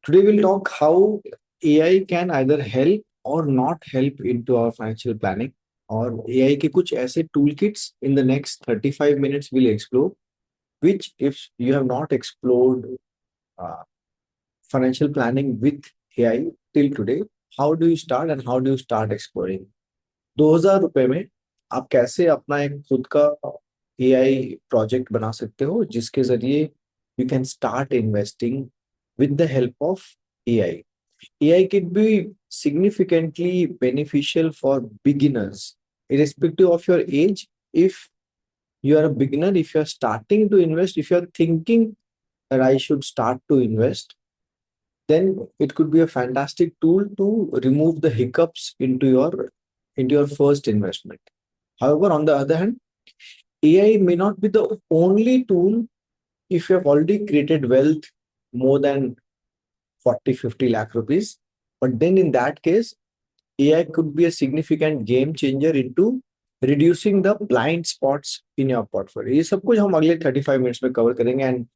Today we'll talk how AI can either help or not help into our financial planning. और AI के कुछ ऐसे toolkits in the next 35 minutes we'll explore, which if you have not explored uh, financial planning with AI till today, how do you start and how do you start exploring? 2000 रुपए में आप कैसे अपना एक खुद का AI प्रोजेक्ट बना सकते हो जिसके जरिए you can start investing with the help of AI. AI can be significantly beneficial for beginners, irrespective of your age. If you are a beginner, if you are starting to invest, if you are thinking that I should start to invest, then it could be a fantastic tool to remove the hiccups into your first investment. However, on the other hand, AI may not be the only tool if you have already created wealth more than 40, 50 lakh rupees. But then in that case, AI could be a significant game changer into reducing the blind spots in your portfolio. ये सब कुछ हम अगले 35 minutes में cover करेंगे. And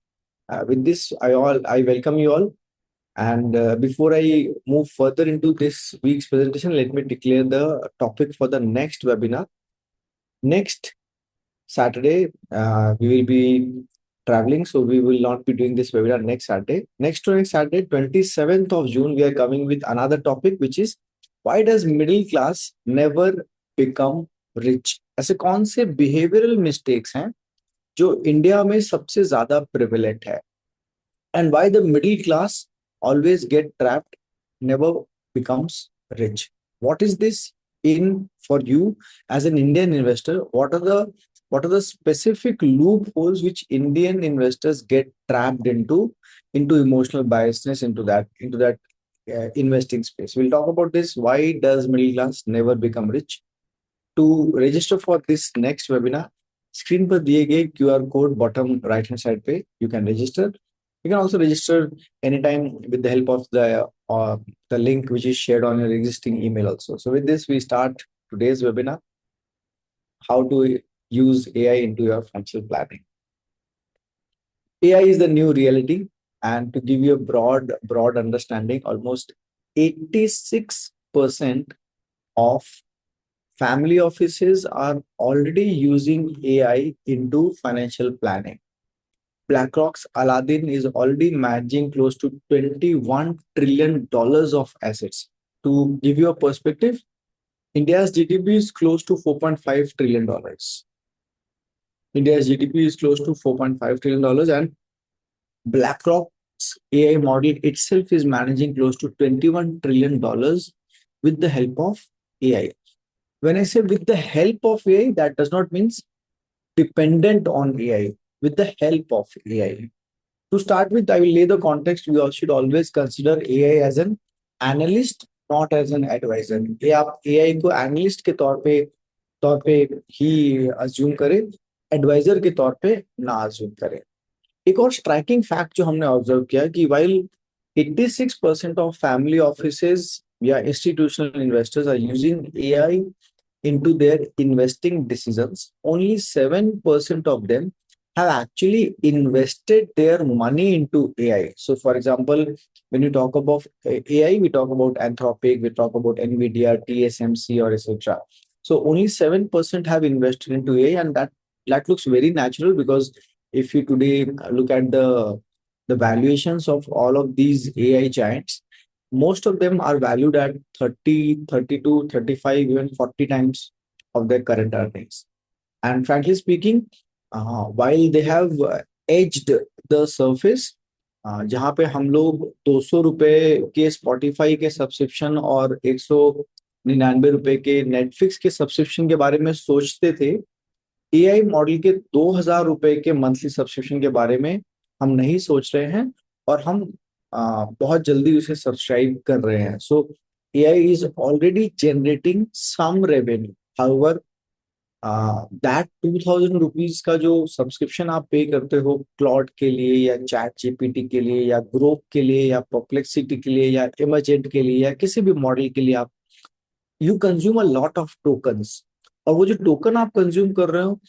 with this, I welcome you all. And before I move further into this week's presentation, let me declare the topic for the next webinar. Next Saturday, we will be traveling, so we will not be doing this webinar next Saturday. Next to next Saturday, 27th of June, we are coming with another topic, which is why does middle class never become rich? ऐसे कौन से behavioral mistakes हैं जो India में सबसे ज्यादा prevalent है? And why the middle class always get trapped, never becomes rich? What is this in for you as an Indian investor? What are the specific loopholes which Indian investors get trapped into emotional biasness, into that investing space? We'll talk about this. Why does middle class never become rich? To register for this next webinar, screen पर दिए गए QR code bottom right hand side पे you can register. You can also register anytime with the help of the link which is shared on your existing email also. So with this, we start today's webinar, how to use AI into your financial planning. AI is the new reality, and to give you a broad understanding, almost 86% of family offices are already using AI into financial planning. BlackRock's Aladdin is already managing close to $21 trillion of assets. To give you a perspective, India's GDP is close to $4.5 trillion. India's GDP is close to $4.5 trillion, and BlackRock's AI model itself is managing close to $21 trillion with the help of AI. When I say with the help of AI, that does not mean dependent on AI, with the help of AI. To start with, I will lay the context. We all should always consider AI as an analyst, not as an advisor. ये आप AI को analyst के तौर पे ही assume करें, advisor के तौर पे ना assume करें. एक और striking fact जो हमने observe किया कि while 86% of family offices या institutional investors are using AI into their investing decisions, only 7% of them have actually invested their money into AI. So, for example, when you talk about AI, we talk about Anthropic, we talk about NVIDIA, TSMC, or etc. So, only 7% have invested into AI, and that looks very natural because if you today look at the valuations of all of these AI giants, most of them are valued at 30, 32, 35, even 40 times of their current earnings. And frankly speaking, while they have edged the surface, जहाँ पे हम लोग 200 रुपए के Spotify के subscription और 199 रुपए के नेटफ्लिक्स के सब्सक्रिप्शन के बारे में सोचते थे, एआई मॉडल के 2000 रुपए के मंथली सब्सक्रिप्शन के बारे में हम नहीं सोच रहे हैं और हम बहुत जल्दी उसे सब्सक्राइब कर रहे हैं. So AI is already generating some revenue. However that 2000 rupees का जो सब्सक्रिप्शन आप पे करते हो क्लॉड के लिए या चैट जीपीटी के लिए या ग्रोक के लिए या परप्लेक्सिटी के लिए या इमेजेंट के लिए या किसी भी मॉडल के लिए आप you consume a lot of tokens. और वो जो टोकन आप कंज्यूम कर रहे हो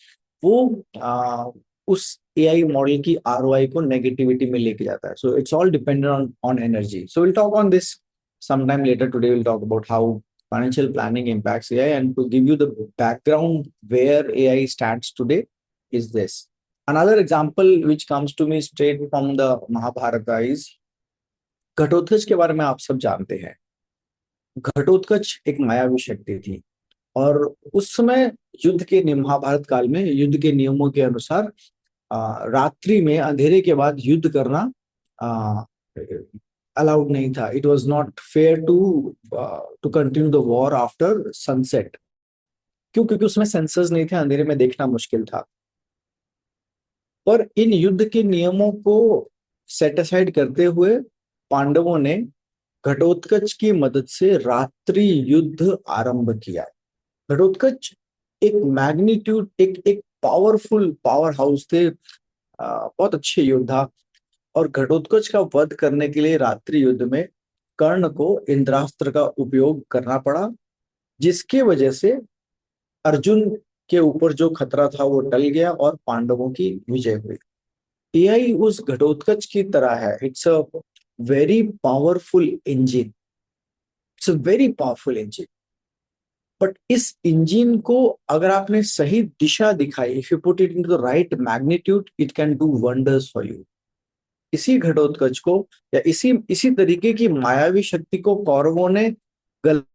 वो उस एआई मॉडल की आरओआई को नेगेटिविटी में लेके जाता है. So it's all dependent on energy. So will talk on this sometime later. Today we'll talk about how financial planning impacts AI, and to give you the background where AI stands today is this. Another example which comes to me straight from the Mahabharata is Ghatotkacha के बारे में आप सब जानते हैं. घटोत्कच एक मायावी शक्ति थी, और उस समय युद्ध के महाभारत काल में युद्ध के नियमों के अनुसार रात्रि में अंधेरे के बाद युद्ध करना अलाउड नहीं था. It was not fair to continue the war after sunset. क्यों? क्योंकि उसमें सेंसर्स नहीं थे, अंधेरे में देखना मुश्किल था. पर इन युद्ध के नियमों को सेट असाइड करते हुए पांडवों ने घटोत्कच की मदद से रात्रि युद्ध आरंभ किया. घटोत्कच एक मैग्नीट्यूड, एक पावरफुल पावर हाउस थे, बहुत अच्छे योद्धा. और घटोत्कच का वध करने के लिए रात्रि युद्ध में कर्ण को इंद्रास्त्र का उपयोग करना पड़ा, जिसके वजह से अर्जुन के ऊपर जो खतरा था वो टल गया और पांडवों की विजय हुई. एआई उस घटोत्कच की तरह है. It's a very powerful engine. It's a very powerful engine. But इस इंजन को अगर आपने सही दिशा दिखाई, if you put it into the right magnitude, it can do wonders for you. इसी घटोत्कच को या इसी तरीके की मायावी शक्ति को कौरवों ने गलत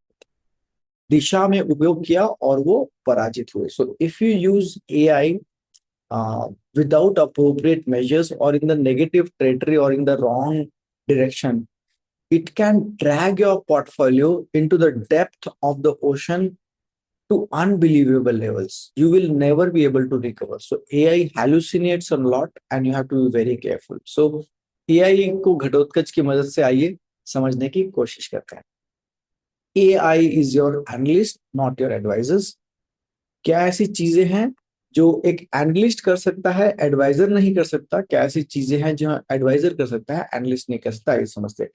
दिशा में उपयोग किया और वो पराजित हुए. So if you use AI without appropriate measures, or in the negative territory, or in the wrong direction, it can drag your portfolio into the depth of the ocean to unbelievable levels. You will never be able to recover. So AI hallucinates a lot and you have to be very careful. So AI को घटोत्कच की मदद से आइए समझने की कोशिश करते हैं. AI is your analyst, not your advisors. क्या ऐसी चीजें हैं जो एक एनालिस्ट कर सकता है, एडवाइजर नहीं कर सकता? क्या ऐसी चीजें हैं जो एडवाइजर कर सकता है, एनालिस्ट नहीं कर सकता? ये समझते.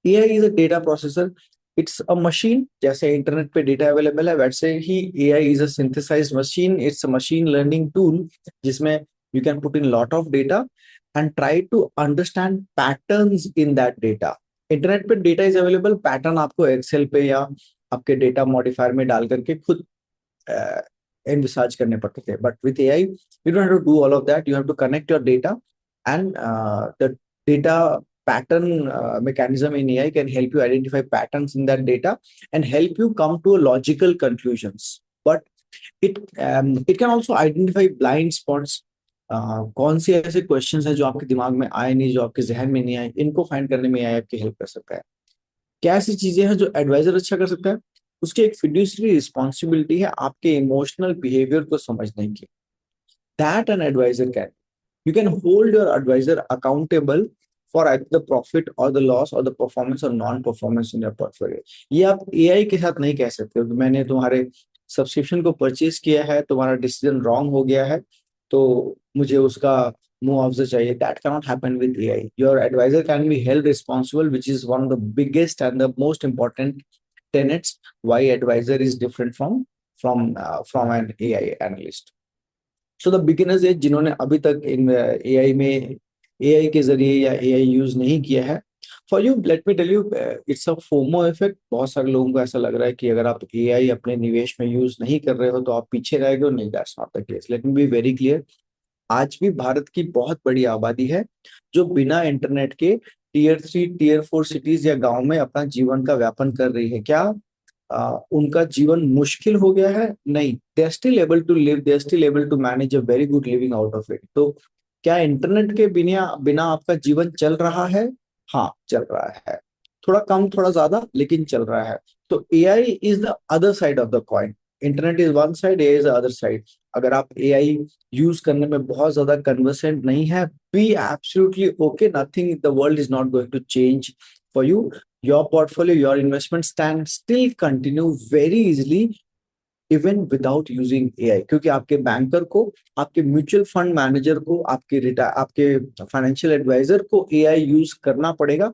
AI is a data processor. It's a machine. जैसे इंटरनेट पे डेटा अवेलेबल है, वैसे ही AI is a synthesized machine. It's a machine learning tool जिसमें you can put in lot of data and try to understand patterns in that data. Internet पे data is available, pattern आपको Excel पे या आपके data modifier में डाल करके खुद envisage करने पड़ते थे. But with AI, you don't have to do all of that. You have to connect your data, and the data pattern mechanism in AI can help you identify patterns in that data and help you come to a logical conclusions. But it can also identify blind spots. कौन से ऐसे questions हैं जो आपके दिमाग में आए नहीं, जो आपके जहन में नहीं आए, इनको फाइंड करने में AI आपकी हेल्प कर सकता है. क्या ऐसी चीजें हैं जो एडवाइजर अच्छा कर सकता है? उसकी एक फिड्यूसरी रिस्पॉन्सिबिलिटी है आपके इमोशनल बिहेवियर को समझने की. That an advisor can. You can hold your advisor accountable for the profit और द लॉस और द परफॉर्मेंस और non performance in your portfolio. ये आप एआई के साथ नहीं कह सकते हो कि मैंने तुम्हारे सब्सक्रिप्शन को परचेज किया है, तुम्हारा डिसीजन रॉन्ग हो गया है, तो मुझे उसका मुआवजा चाहिए. That cannot happen with AI. Your advisor can be held responsible, which is one of the biggest and the most important tenets why advisor is different from an AI analyst. So the beginners है जिन्होंने अभी तक इन AI के जरिए या AI use नहीं किया है, for you, let me tell you, it's a FOMO effect. बहुत सारे लोगों को ऐसा लग रहा है कि अगर आप AI अपने निवेश में यूज नहीं कर रहे हो तो आप पीछे रह गए हो. नहीं, that's not the case. Let me be very clear. आज भी भारत की बहुत बड़ी आबादी है जो बिना इंटरनेट के टीयर 3 टीयर 4 सिटीज या गांव में अपना जीवन का व्यापन कर रही है. क्या उनका जीवन मुश्किल हो गया है? नहीं. They are still able to live, they are still able to manage a very good living out of it. तो क्या इंटरनेट के बिना बिना आपका जीवन चल रहा है? हाँ, चल रहा है. थोड़ा कम, थोड़ा ज्यादा, लेकिन चल रहा है. तो AI is the other side of the coin. Internet is one side, AI is the other side. अगर आप एआई यूज करने में बहुत ज्यादा कन्वर्सेंट नहीं है, be absolutely okay. Nothing, the world is not going to change for you. Your portfolio, your investment can still continue very easily even without using AI. क्योंकि आपके बैंकर को, आपके म्यूचुअल फंड मैनेजर को, आपके financial advisor को AI use करना पड़ेगा.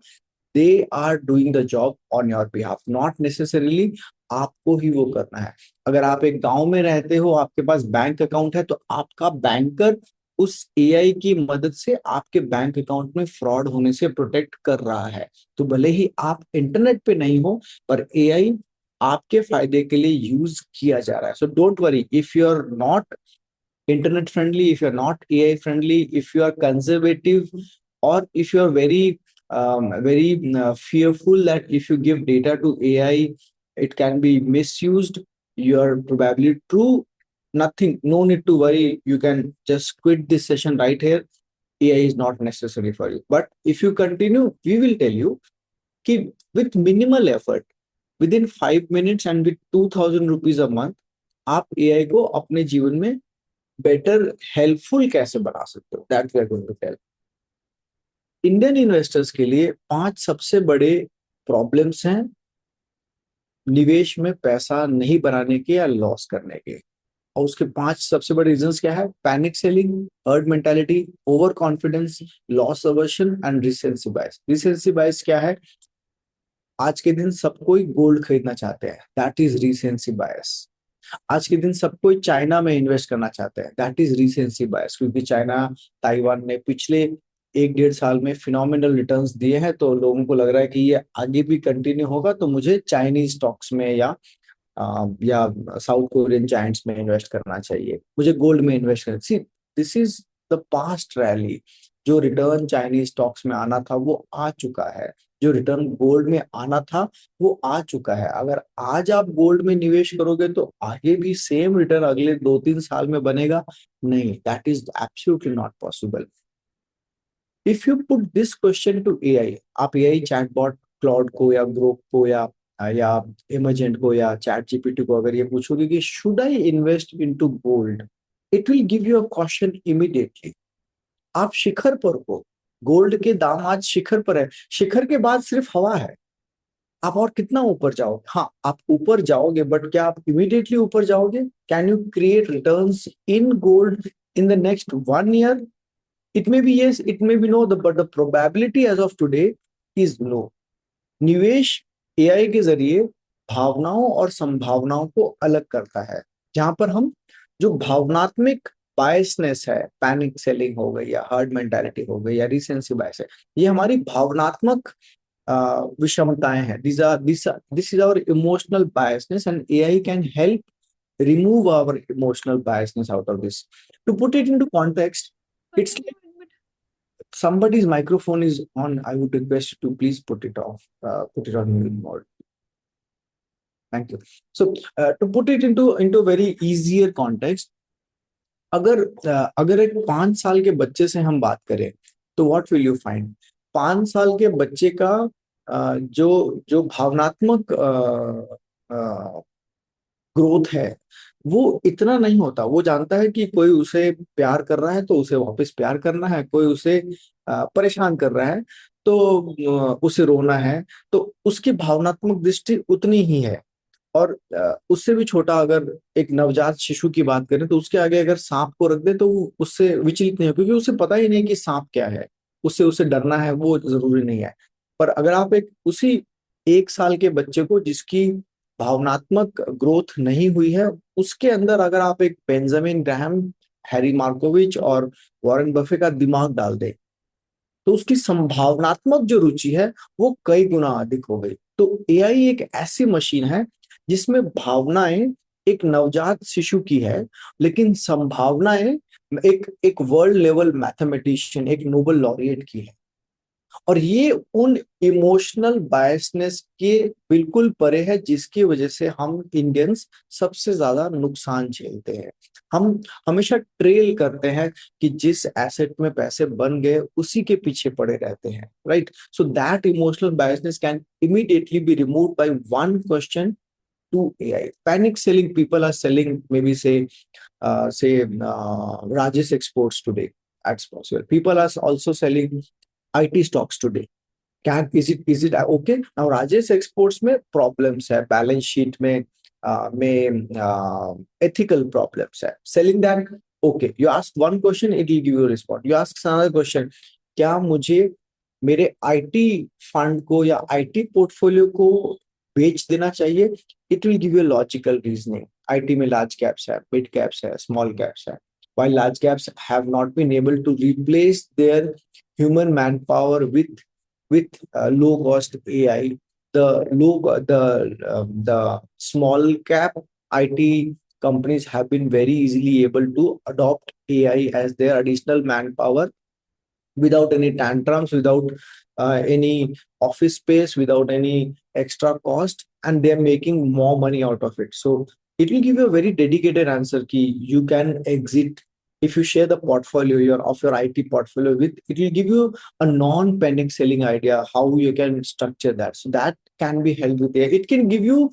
They are doing the job on your behalf, not necessarily आपको ही वो करना है. अगर आप एक गांव में रहते हो, आपके पास बैंक अकाउंट है, तो आपका बैंकर उस एआई की मदद से आपके बैंक अकाउंट में फ्रॉड होने से प्रोटेक्ट कर रहा है। तो भले ही आप इंटरनेट पे नहीं हो, पर एआई आपके फायदे के लिए यूज किया जा रहा है। So don't worry if you are not internet friendly, if you're not AI friendly, if you are conservative, or if you are very fearful that if you give data to AI it can be misused, you are probably true. Nothing, no need to worry, you can just quit this session right here. AI is not necessary for you. But if you continue, we will tell you कि with minimal effort, within 5 minutes and with 2000 rupees a month, आप AI को अपने जीवन में better helpful कैसे बना सकते हो, that we are going to tell. Indian investors के लिए 5 सबसे बड़े प्रॉब्लम्स हैं निवेश में पैसा नहीं बनाने के या लॉस करने के। और उसके 5 सबसे बड़े रीजंस क्या है? Panic selling, herd mentality, over confidence, loss aversion and recency bias. Recency bias क्या है? आज के दिन सब कोई गोल्ड खरीदना चाहते हैं, दैट इज रिसेंसी बायस। आज के दिन सब कोई चाइना में इन्वेस्ट करना चाहते हैं, दैट इज रिसेंसी बायस। क्योंकि चाइना, ताइवान ने पिछले 1-1.5 साल में फिनोमिनल रिटर्न्स दिए हैं, तो लोगों को लग रहा है कि ये आगे भी कंटिन्यू होगा, तो मुझे चाइनीज स्टॉक्स में या साउथ कोरियन जायंट्स में इन्वेस्ट करना चाहिए, मुझे गोल्ड में इन्वेस्ट करना। See, this is the past rally. जो रिटर्न चाइनीज स्टॉक्स में आना था वो आ चुका है, जो रिटर्न गोल्ड में आना था वो आ चुका है। अगर आज आप गोल्ड में निवेश करोगे तो आगे भी सेम रिटर्न अगले 2-3 साल में बनेगा? नहीं, that is absolutely not possible. If you put this question to AI, आप एआई चैटबॉट क्लाउड को या ग्रोक को या इमर्जेंट को या चैट जीपीटी को अगर ये पूछोगे कि should I invest into gold, it will give you a question immediately. आप शिखर पर हो, गोल्ड के दाम आज शिखर पर है, शिखर के बाद सिर्फ हवा है। आप और कितना ऊपर जाओगे? हाँ, आप ऊपर जाओगे, बट क्या आप इमीडिएटली ऊपर जाओगे? Can you create returns in gold in the next 1 year? It may be yes, it may be no, but the probability as of today is low. निवेश एआई के जरिए भावनाओं और संभावनाओं को अलग करता है। जहां पर हम जो भावनात्मक बायसनेस है, पैनिक सेलिंग हो गई या हर्ड मेंटालिटी हो गई या रिसेंसी बायस है, ये हमारी भावनात्मक विषमताएं हैं। This is our emotional biasness and AI can help remove our emotional biasness out of this. To put it into context, it's like somebody's microphone is on. I would request you to please put it off, put it on mute mode. Thank you. So to put it into very easier context, अगर एक 5 साल के बच्चे से हम बात करें तो व्हाट विल यू फाइंड? 5 साल के बच्चे का जो जो भावनात्मक ग्रोथ है वो इतना नहीं होता। वो जानता है कि कोई उसे प्यार कर रहा है तो उसे वापस प्यार करना है, कोई उसे परेशान कर रहा है तो उसे रोना है। तो उसकी भावनात्मक दृष्टि उतनी ही है। और उससे भी छोटा अगर एक नवजात शिशु की बात करें तो उसके आगे अगर सांप को रख दे तो वो उससे विचलित नहीं हो, क्योंकि उसे पता ही नहीं कि सांप क्या है। उसे डरना है वो जरूरी नहीं है। पर अगर आप एक उसी 1 साल के बच्चे को जिसकी भावनात्मक ग्रोथ नहीं हुई है, उसके अंदर अगर आप एक बेंजामिन ग्राहम, हैरी मार्कोविच और वॉरेन बफे का दिमाग डाल दे तो उसकी संभावनात्मक जो रुचि है वो कई गुना अधिक हो गई। तो एआई एक ऐसी मशीन है जिसमें भावनाएं एक नवजात शिशु की है, लेकिन संभावनाएं एक एक वर्ल्ड लेवल मैथमेटिशियन, एक नोबेल लॉरिएट की है। और ये उन इमोशनल बायसनेस के बिल्कुल परे है जिसकी वजह से हम इंडियंस सबसे ज्यादा नुकसान झेलते हैं। हम हमेशा ट्रेल करते हैं कि जिस एसेट में पैसे बन गए उसी के पीछे पड़े रहते हैं, right? So that emotional biasness can immediately be removed by one question to AI. Panic selling people are selling maybe say Rajesh Exports today at Spotswell. People are also selling IT stocks today. Is it okay? Now Rajesh Exports में problems है, balance sheet में ethical problems है. Selling that, okay. You ask one question, it will give you a response. You ask another question, क्या मुझे मेरे IT fund को या IT portfolio को बेच देना चाहिए? It will give you logical reasoning. IT में लार्ज कैप्स है, मिड कैप्स है, स्मॉल कैप्स है। while large caps have not been able to replace their human manpower with low cost AI, the small cap IT companies have been very easily able to adopt AI as their additional manpower without any tantrums, without any office space, without any extra cost, and they're making more money out of it. So it will give you a very dedicated answer key. You can exit if you share the portfolio your IT portfolio with, it will give you a non-panic selling idea how you can structure that. So that can be helped with AI. It can give you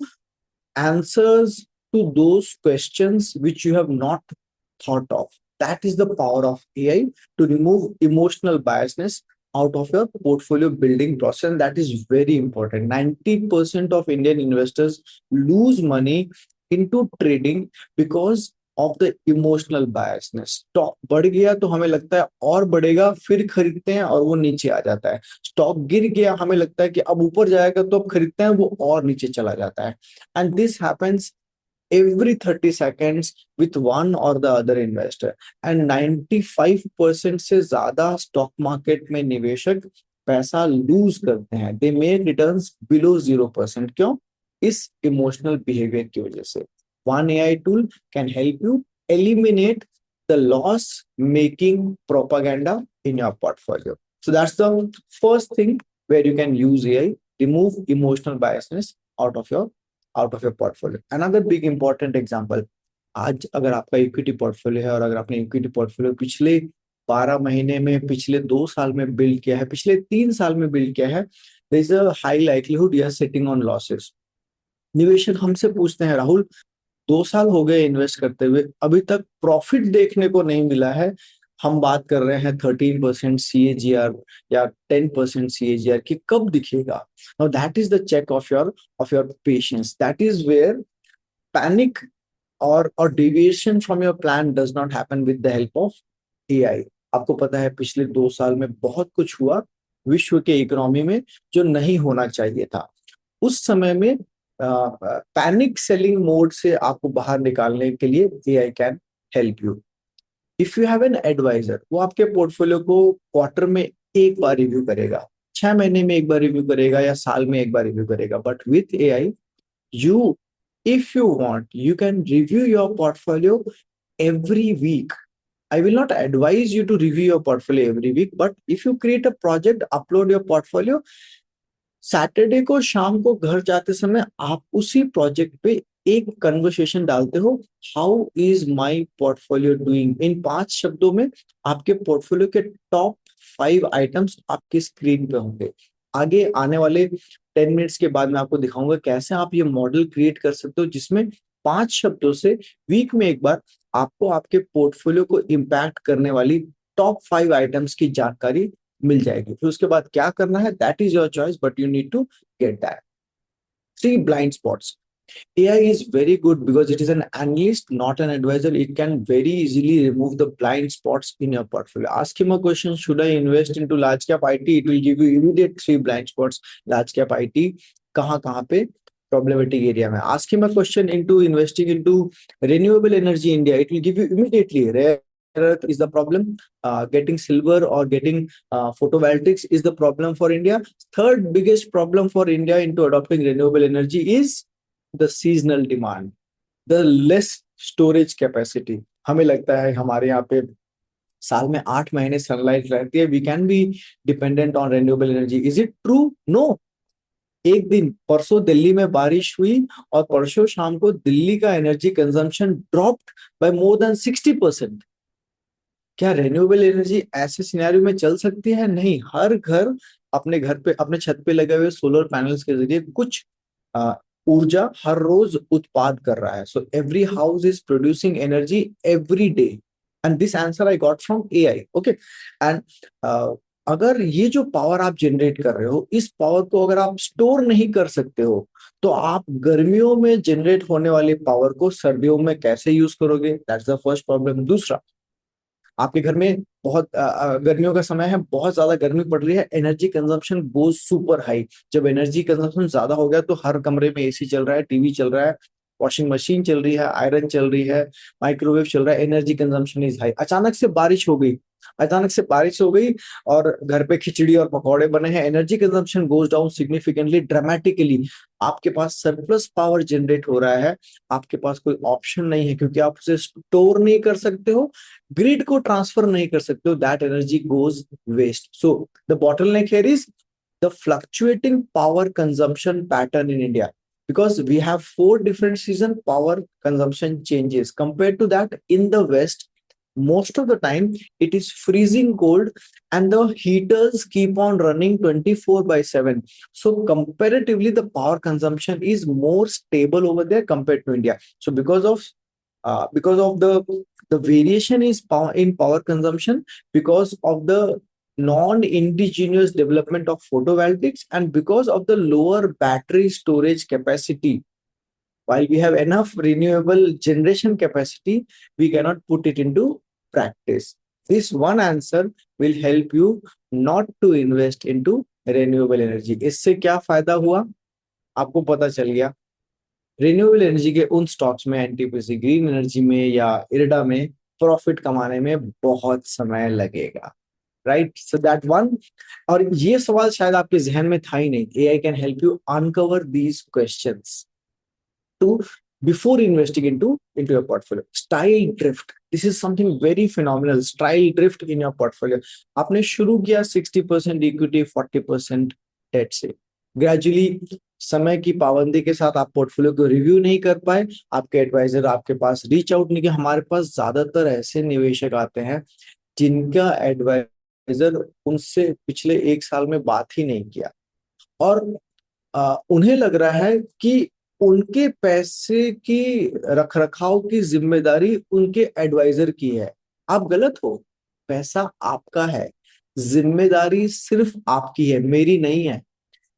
answers to those questions which you have not thought of. That is the power of AI to remove emotional biasness out of your portfolio building process. And that is very important. 90% of Indian investors lose money into trading because of the emotional biasness. Stock बढ़ गया तो हमें लगता है और बढ़ेगा, फिर खरीदते हैं और वो नीचे आ जाता है. स्टॉक गिर गया, हमें लगता है कि अब ऊपर जाएगा तो अब खरीदते हैं, वो और नीचे चला जाता है. And this happens every 30 seconds with one or the other investor. And 95% से ज्यादा स्टॉक मार्केट में निवेशक पैसा लूज करते हैं. They make returns below 0%. क्यों? इस इमोशनल बिहेवियर की वजह से. One AI tool can help you eliminate the loss making propaganda in your portfolio. So that's the first thing where you can use AI, remove emotional biasness out of your portfolio. Another big important example, आज अगर आपका equity portfolio है और अगर आपने equity portfolio पिछले 12 महीने में, पिछले 2 साल में बिल्ड किया है, पिछले 3 साल में बिल्ड किया है, there is a high likelihood you are sitting on losses. निवेशक हमसे पूछते हैं, राहुल 2 साल हो गए इन्वेस्ट करते हुए, अभी तक प्रॉफिट देखने को नहीं मिला है. हम बात कर रहे हैं 13% CAGR या 10% CAGR की, कब दिखेगा? Now that is the check of your patience. That is where panic और deviation from your plan does not happen with the help of AI. आपको पता है पिछले 2 साल में बहुत कुछ हुआ विश्व के इकोनॉमी में जो नहीं होना चाहिए था. उस समय में पैनिक सेलिंग मोड से आपको बाहर निकालने के लिए AI can help you. If you have an advisor, वो आपके पोर्टफोलियो को क्वार्टर में एक बार रिव्यू करेगा, 6 महीने में एक बार रिव्यू करेगा या साल में एक बार रिव्यू करेगा. But with AI, you, if you want, you can review your portfolio every week. I will not advise you to review your portfolio every week, but if you create a project, upload your portfolio, Saturday को शाम को घर जाते समय आप उसी project पे एक कन्वर्सेशन डालते हो, how is my portfolio doing. इन 5 शब्दों में आपके पोर्टफोलियो के टॉप 5 आइटम्स आपके स्क्रीन पे होंगे. आगे आने वाले 10 मिनट्स के बाद मैं आपको दिखाऊंगा कैसे आप ये मॉडल क्रिएट कर सकते हो जिसमें 5 शब्दों से वीक में एक बार आपको आपके पोर्टफोलियो को इम्पैक्ट करने वाली टॉप 5 आइटम्स की जानकारी मिल जाएगी. फिर उसके बाद क्या करना है, that is your choice, but you need to get that. 3 blind spots. AI is very good because it is an analyst, not an advisor. It can very easily remove the blind spots in your portfolio. Ask him a question, should I invest into large cap IT? It will give you immediate 3 blind spots. Large cap IT कहाँ पे problematic area में. Ask him a question into investing into renewable energy India. It will give you immediately rare earth is the problem. Getting silver or getting photovoltaics is the problem for India. Third biggest problem for India into adopting renewable energy is the seasonal demand, the less storage capacity. हमें लगता है हमारे यहाँ पे साल में 8 महीने sunlight रहती है. We can be dependent on renewable energy. Is it true? No. एक दिन परसों दिल्ली में बारिश हुई और परसों शाम को दिल्ली का energy consumption dropped by more than 60%. क्या रेन्यूएबल एनर्जी ऐसे सिनेरियो में चल सकती है? नहीं. हर घर अपने घर पे, अपने छत पे लगे हुए सोलर पैनल्स के जरिए कुछ ऊर्जा हर रोज उत्पाद कर रहा है. So every house is producing energy every day. And this answer I got from AI. Okay. And अगर ये जो पावर आप जनरेट कर रहे हो, इस पावर को अगर आप स्टोर नहीं कर सकते हो, तो आप गर्मियों में जनरेट होने वाली पावर को सर्दियों में कैसे यूज करोगे? That's the first problem. दूसरा, आपके घर में बहुत गर्मियों का समय है, बहुत ज्यादा गर्मी पड़ रही है, energy consumption goes super high. जब एनर्जी कंजम्पशन ज्यादा हो गया तो हर कमरे में AC चल रहा है, टीवी चल रहा है, वॉशिंग मशीन चल रही है, आयरन चल रही है, माइक्रोवेव चल रहा है, एनर्जी कंजम्पशन इज हाई। अचानक से बारिश हो गई और घर पे खिचड़ी और पकौड़े बने हैं, energy consumption goes down significantly, dramatically. आपके पास सरप्लस पावर जनरेट हो रहा है, आपके पास कोई ऑप्शन नहीं है क्योंकि आप उसे स्टोर नहीं कर सकते हो, ग्रिड को ट्रांसफर नहीं कर सकते हो, that energy goes waste. So the bottleneck here is the fluctuating power consumption pattern in India, because we have 4 different season, power consumption changes. Compared to that, in the West, most of the time it is freezing cold and the heaters keep on running 24 by 7. So comparatively the power consumption is more stable over there compared to India. So because of the variation is power in power consumption, because of the non-indigenous development of photovoltaics, and because of the lower battery storage capacity. While we have enough renewable generation capacity, we cannot put it into practice. This one answer will help you not to invest into renewable energy. इससे क्या फायदा हुआ आपको पता चल गया। Renewable energy के उन स्टॉक्स में, एनटीपीसी ग्रीन एनर्जी में या इरडा में प्रॉफिट कमाने में बहुत समय लगेगा, राइट? So that one. और ये सवाल शायद आपके जहन में था ही नहीं। AI can help you uncover these questions to before investing into your portfolio. Style drift, this is something very phenomenal. Style drift in your portfolio. आपने शुरू किया 60% इक्विटी, 40% डेट से, ग्रेजुअली समय की पाबंदी के साथ आप पोर्टफोलियो को रिव्यू नहीं कर पाए, आपके एडवाइजर आपके पास रीच आउट नहीं किया। हमारे पास ज्यादातर ऐसे निवेशक आते हैं जिनका एडवाइजर उनसे पिछले 1 साल में बात ही नहीं किया, और उन्हें लग रहा है कि उनके पैसे की रख रखाव की जिम्मेदारी उनके एडवाइजर की है। आप गलत हो, पैसा आपका है, जिम्मेदारी सिर्फ आपकी है, मेरी नहीं है।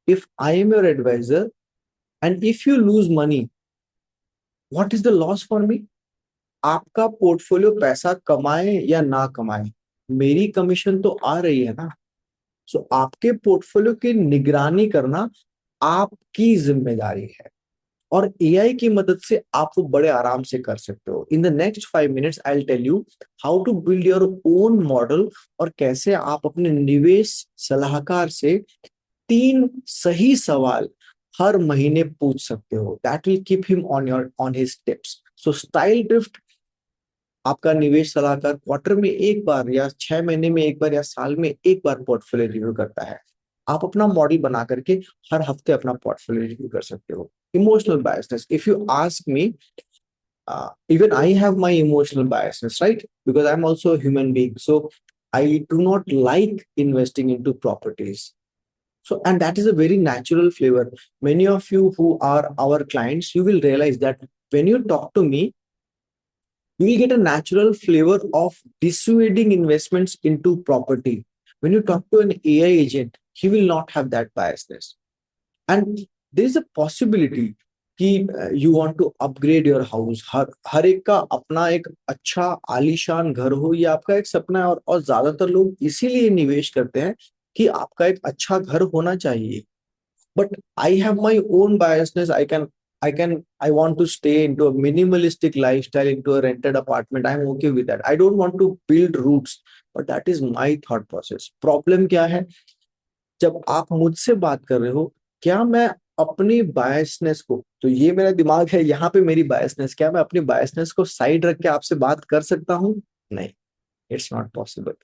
If I am your advisor and if you lose money, what is the loss for me? आपका पोर्टफोलियो पैसा कमाए या ना कमाए, मेरी कमीशन तो आ रही है ना। सो आपके पोर्टफोलियो की निगरानी करना आपकी जिम्मेदारी है, और एआई की मदद से आप वो बड़े आराम से कर सकते हो। In the next 5 minutes I will tell you how to build your own model, और कैसे आप अपने निवेश सलाहकार से 3 सही सवाल हर महीने पूछ सकते हो। That will keep him on his tips. So style drift, आपका निवेश सलाहकार क्वार्टर में एक बार या 6 महीने में एक बार या साल में एक बार पोर्टफोलियो रिव्यू करता है। आप अपना मॉडल बना करके हर हफ्ते अपना पोर्टफोलियो रिव्यू कर सकते हो। Emotional biasness, if you ask me, even I have my emotional biasness, right? Because I'm also a human being, so I do not like investing into properties. So, and that is a very natural flavor. Many of you who are our clients, you will realize that when you talk to me, you will get a natural flavor of dissuading investments into property. When you talk to an AI agent, he will not have that biasness. And there is a possibility कि you want to upgrade your house. हर एक का अपना एक अच्छा आलीशान घर हो, ये आपका एक सपना है, और ज्यादातर लोग इसीलिए निवेश करते हैं कि आपका एक अच्छा घर होना चाहिए। But I have my own biasness. I want to stay into a minimalistic lifestyle, into a rented apartment. I'm okay with that. I don't want to build roots, but that is my thought process. Problem क्या है? जब आप मुझसे बात कर रहे हो, क्या मैं अपनी बायसनेस को, तो ये मेरा दिमाग है, यहाँ पे मेरी बायसनेस, क्या मैं अपनी बायसनेस को साइड रख के आपसे बात कर सकता हूँ? नहीं, इट्स नॉट पॉसिबल।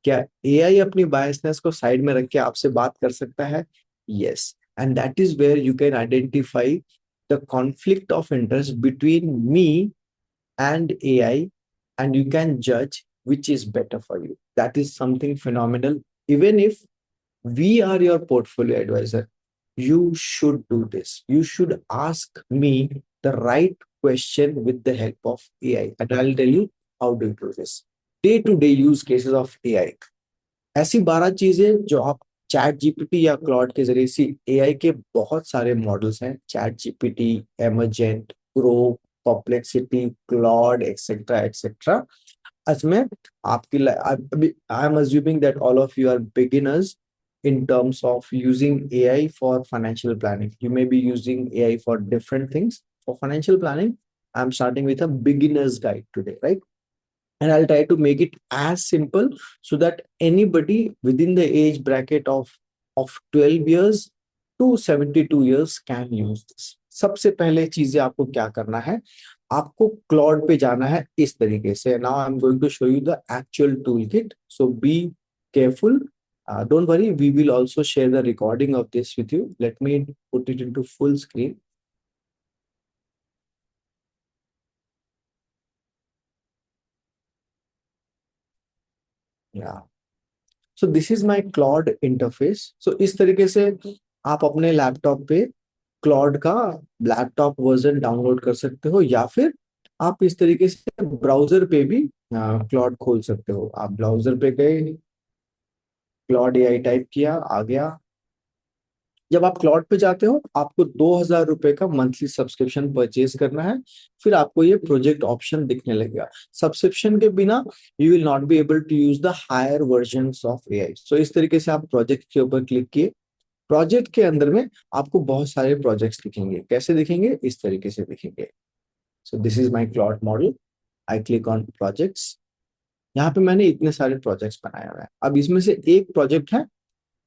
क्या एआई अपनी बायसनेस को साइड में रख के आपसे बात कर सकता है? Yes, and that is where you can identify the conflict of interest between me and AI, and you can judge which is better for you. That is something phenomenal. Even if we are your portfolio advisor, you should do this. You should ask me the right question with the help of AI, and I'll tell you how to do this. Day to day use cases of AI. ऐसी 12 चीजें जो आप chat GPT या Claude के जरिए से, AI के बहुत सारे मॉडल्स हैं, chat GPT, Emergent, Grok, Perplexity, Claude, etcetera etcetera. इसमें आपकी अभी I am assuming that all of you are beginners in terms of using AI for financial planning. You may be using AI for different things. for financial planning, I'm starting with a beginner's guide today, right? And I'll try to make it as simple so that anybody within the age bracket of 12 years to 72 years can use this. सबसे पहले चीजें आपको क्या करना है, आपको Claude पे जाना है इस तरीके से. Now I am going to show you the actual toolkit, so be careful. Don't worry, we will also share the recording of this with you. Let me put it into full screen. Yeah. So this is my Claude interface. So इस तरीके से आप अपने laptop पे Claude का laptop version download कर सकते हो, या फिर आप इस तरीके से ब्राउजर पे भी क्लॉड खोल सकते हो. आप ब्राउजर पे गए, क्लॉड एआई टाइप किया, आ गया. जब आप क्लॉड पे जाते हो, आपको 2,000 रुपए का मंथली सब्सक्रिप्शन परचेज करना है. फिर आपको ये प्रोजेक्ट ऑप्शन दिखने लगेगा. सब्सक्रिप्शन के बिना you will not be able to use the higher versions of AI. So इस तरीके से आप प्रोजेक्ट के ऊपर क्लिक किए. प्रोजेक्ट के अंदर में आपको बहुत सारे प्रोजेक्ट्स दिखेंगे. कैसे दिखेंगे? इस तरीके से दिखेंगे. So this is my Claude model. I click on projects. यहाँ पे मैंने इतने सारे प्रोजेक्ट्स बनाए हुए हैं. अब इसमें से एक प्रोजेक्ट है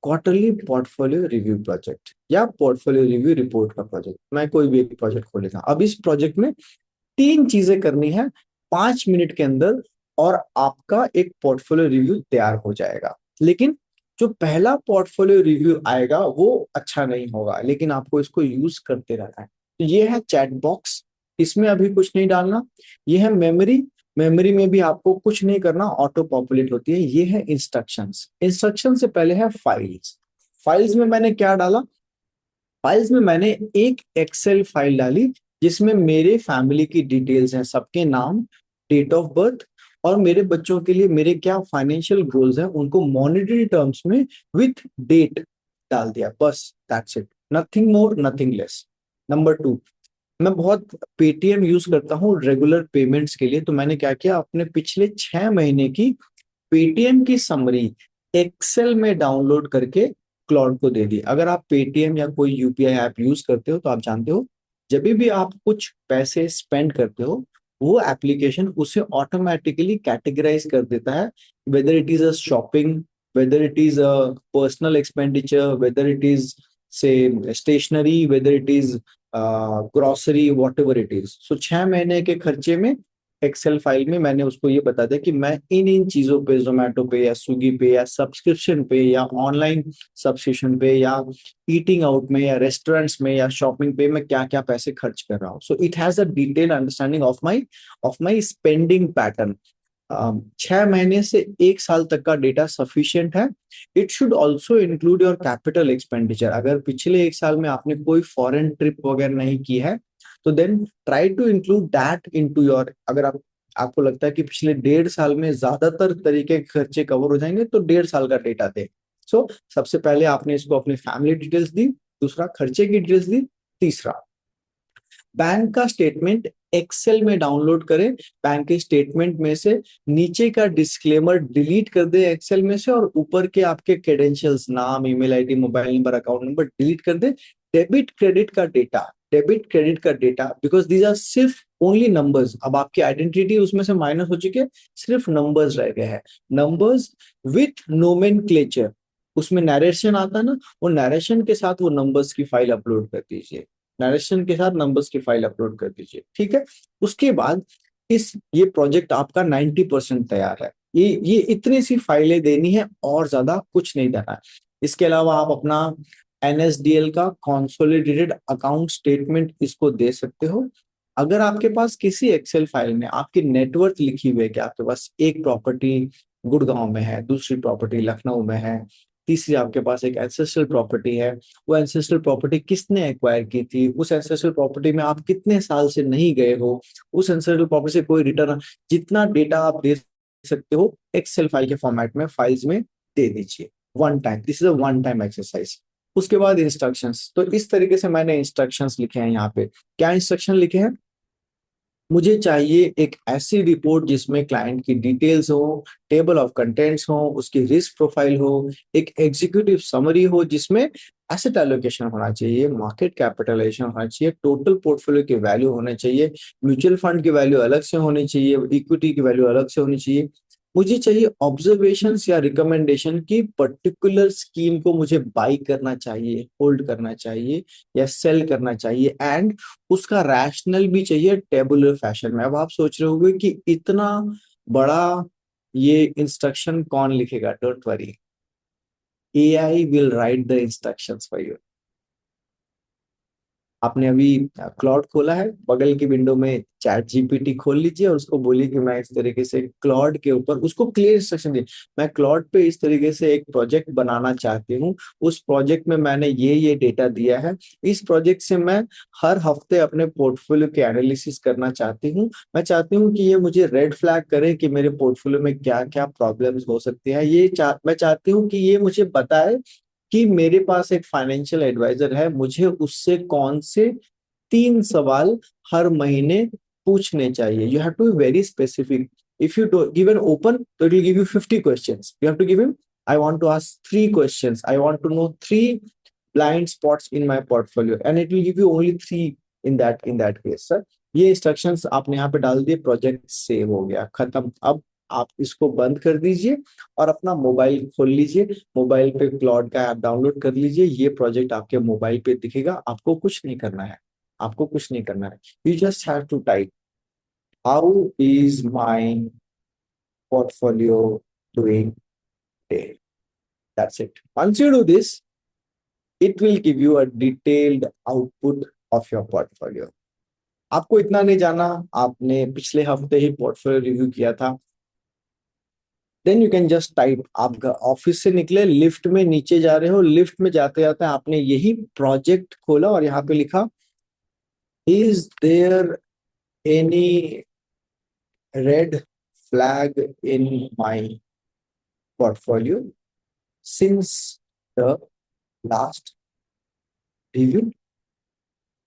क्वार्टरली पोर्टफोलियो रिव्यू प्रोजेक्ट या पोर्टफोलियो रिव्यू रिपोर्ट का प्रोजेक्ट. मैं कोई भी एक प्रोजेक्ट खोल लेता हूँ. अब इस प्रोजेक्ट में 3 चीजें करनी है 5 मिनट के अंदर, और आपका एक पोर्टफोलियो रिव्यू तैयार हो जाएगा. लेकिन जो पहला पोर्टफोलियो रिव्यू आएगा वो अच्छा नहीं होगा, लेकिन आपको इसको यूज करते रहना है. तो ये है चैट बॉक्स. इसमें अभी कुछ नहीं डालना. ये है मेमोरी. मेमोरी में भी आपको कुछ नहीं करना, ऑटो पॉपुलेट होती है. ये है इंस्ट्रक्शंस. इंस्ट्रक्शन से पहले है फाइल्स. फाइल्स में मैंने क्या डाला? फाइल्स में मैंने एक एक्सेल फाइल डाली जिसमें मेरे फैमिली की डिटेल्स हैं, सबके नाम, डेट ऑफ बर्थ, और मेरे बच्चों के लिए मेरे क्या फाइनेंशियल गोल्स हैं उनको मॉनेटरी टर्म्स में विथ डेट डाल दिया. बस that's it. Nothing more, nothing less. Number 2, मैं बहुत पेटीएम यूज करता हूँ रेगुलर पेमेंट्स के लिए. तो मैंने क्या किया, अपने पिछले 6 महीने की पेटीएम की समरी एक्सेल में डाउनलोड करके क्लाउड को दे दी. अगर आप पेटीएम या कोई यूपीआई ऐप यूज करते हो तो आप जानते हो, जब भी आप कुछ पैसे स्पेंड करते हो, वो एप्लीकेशन उसे ऑटोमेटिकली कैटेगराइज कर देता है, whether it is a shopping, whether it is a personal expenditure, whether it is say stationery, whether it is grocery, whatever it is. So 6 महीने के खर्चे में एक्सेल फाइल में मैंने उसको ये बता दिया कि मैं इन इन चीजों पे, जोमेटो पे या स्विगी पे या सब्सक्रिप्शन पे या ऑनलाइन सब्सक्रिप्शन पे या ईटिंग आउट में या रेस्टोरेंट्स में या शॉपिंग पे मैं क्या क्या पैसे खर्च कर रहा हूँ. So it has a detail understanding of my spending pattern. 6 महीने से 1 साल तक का डेटा सफिशिएंट है. It should also include your capital expenditure. अगर पिछले 1 साल में आपने कोई फॉरेन ट्रिप वगैरह नहीं की है तो then try to include that into your. अगर आपको लगता है कि पिछले 1.5 साल में ज्यादातर तरीके के खर्चे कवर हो जाएंगे तो 1.5 साल का डेटा दे. सो सबसे पहले आपने इसको अपनी फैमिली डिटेल्स दी, दूसरा खर्चे की डिटेल्स दी, तीसरा बैंक का स्टेटमेंट एक्सेल में डाउनलोड करें. बैंक के स्टेटमेंट में से नीचे का डिस्क्लेमर डिलीट कर दे एक्सेल में से, और ऊपर के आपके क्रेडेंशियल्स, नाम, email ID, mobile number, account number delete कर दे. डेबिट क्रेडिट का डेटा, डेबिट क्रेडिट का डेटा, बिकॉज दीज आर सिर्फ ओनली नंबर्स. अब आपकी आइडेंटिटी उसमें से माइनस हो चुकी है, सिर्फ नंबर्स रह गए हैं. Numbers with nomenclature. उसमें नरेशन आता है ना, वो नरेशन के साथ वो नंबर्स की फाइल अपलोड कर दीजिए. नरेशन के साथ नंबर्स की फाइल अपलोड कर दीजिए. ठीक है. उसके बाद ये प्रोजेक्ट आपका 90% तैयार है. ये इतनी सी फाइलें देनी है और ज्यादा कुछ नहीं देना है. इसके अलावा आप अपना एनएसडीएल का कंसोलिडेटेड अकाउंट स्टेटमेंट इसको दे सकते हो. अगर आपके पास किसी एक्सेल फाइल में आपकी नेटवर्थ लिखी हुई है कि आपके पास एक प्रॉपर्टी गुड़गांव में है, दूसरी प्रॉपर्टी लखनऊ में है, तीसरी आपके पास एक एंसेस्ट्रल प्रॉपर्टी है, वो एंसेस्ट्रल प्रॉपर्टी किसने एक्वायर की थी, उस एंसेस्ट्रल प्रॉपर्टी में आप कितने साल से नहीं गए हो, उस एंसेस्ट्रल प्रॉपर्टी से कोई रिटर्न, जितना डेटा आप दे सकते हो एक्सेल फाइल के फॉर्मेट में फाइल्स में दे दीजिए. One time, this is a one time exercise. उसके बाद इंस्ट्रक्शंस. तो इस तरीके से मैंने इंस्ट्रक्शंस लिखे हैं. यहाँ पे क्या इंस्ट्रक्शन लिखे हैं? मुझे चाहिए एक ऐसी रिपोर्ट जिसमें क्लाइंट की डिटेल्स हो, टेबल ऑफ कंटेंट्स हो, उसकी रिस्क प्रोफाइल हो, एक एग्जीक्यूटिव समरी हो जिसमें एसेट एलोकेशन होना चाहिए, मार्केट कैपिटलाइजेशन होना चाहिए, टोटल पोर्टफोलियो की वैल्यू होना चाहिए, म्यूचुअल फंड की वैल्यू अलग से होनी चाहिए, इक्विटी की वैल्यू अलग से होनी चाहिए। मुझे चाहिए ऑब्जर्वेशंस या रिकमेंडेशन की पर्टिकुलर स्कीम को मुझे बाई करना चाहिए, होल्ड करना चाहिए या सेल करना चाहिए, एंड उसका रैशनल भी चाहिए टेबुलर फैशन में। अब आप सोच रहे होंगे कि इतना बड़ा ये इंस्ट्रक्शन कौन लिखेगा? Don't worry, AI will write the instructions for you. आपने अभी क्लॉड खोला है, बगल की विंडो में चैट जीपीटी खोल लीजिए और उसको बोलिए कि मैं इस तरीके से क्लॉड के ऊपर, उसको क्लियर इंस्ट्रक्शन दिए, मैं क्लॉड पे इस तरीके से एक प्रोजेक्ट बनाना चाहती हूँ, उस प्रोजेक्ट में मैंने ये डेटा दिया है, इस प्रोजेक्ट से मैं हर हफ्ते अपने पोर्टफोलियो के एनालिसिस करना चाहती हूँ, मैं चाहती हूँ कि ये मुझे रेड फ्लैग करे कि मेरे पोर्टफोलियो में क्या क्या प्रॉब्लम्स हो सकती है, मैं चाहती हूँ कि ये मुझे बताए कि मेरे पास एक फाइनेंशियल एडवाइजर है, मुझे उससे कौन से 3 सवाल हर महीने पूछने चाहिए। You have to be very specific. If you give an open, तो it will give you 50 questions. You have to give him, I want to ask 3 questions, I want to know 3 blind spots in my portfolio, and it will give you only 3 in that case sir. ये instructions आपने यहाँ पे डाल दिए, project save हो गया, खत्म। अब आप इसको बंद कर दीजिए और अपना मोबाइल खोल लीजिए, मोबाइल पे क्लॉड का ऐप डाउनलोड कर लीजिए, ये प्रोजेक्ट आपके मोबाइल पे दिखेगा, आपको कुछ नहीं करना है, आपको कुछ नहीं करना है। You just have to type how is my portfolio doing today, that's it. Once you do this, it will give you a detailed output of your portfolio. आपको इतना नहीं जाना, आपने पिछले हफ्ते ही पोर्टफोलियो रिव्यू किया था, then you can just type. आप ऑफिस से निकले, लिफ्ट में नीचे जा रहे हो, लिफ्ट में जाते जाते आपने यही प्रोजेक्ट खोला और यहाँ पे लिखा, is there any red flag in my portfolio since the last review,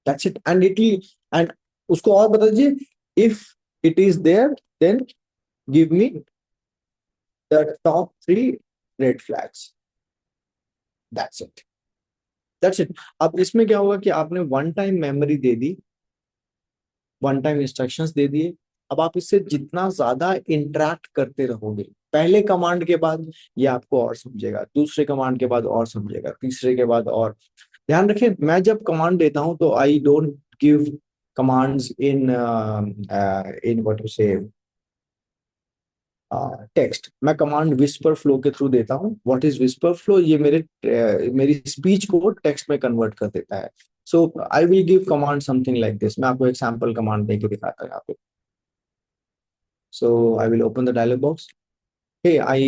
that's it. And it will, and उसको और बता दीजिए, if it is there then give me the top 3 red flags, that's it, that's it. अब इसमें क्या होगा कि आपने वन टाइम मेमोरी दे दी, वन टाइम इंस्ट्रक्शंस दे दिए। अब आप इससे जितना ज्यादा इंटरेक्ट करते रहोगे, पहले कमांड के बाद ये आपको और समझेगा, दूसरे कमांड के बाद और समझेगा, तीसरे के बाद और। ध्यान रखें, मैं जब कमांड देता हूं तो I don't give commands in what you से टेक्स्ट, मैं कमांड विस्पर फ्लो के थ्रू देता हूँ। What is whisper flow? ये मेरी स्पीच को टेक्स्ट में कन्वर्ट कर देता है। So I will give command something like this. मैं आपको एक सैंपल कमांड देके दिखाता हूँ यहाँ पे। So I will open the dialog box. hey i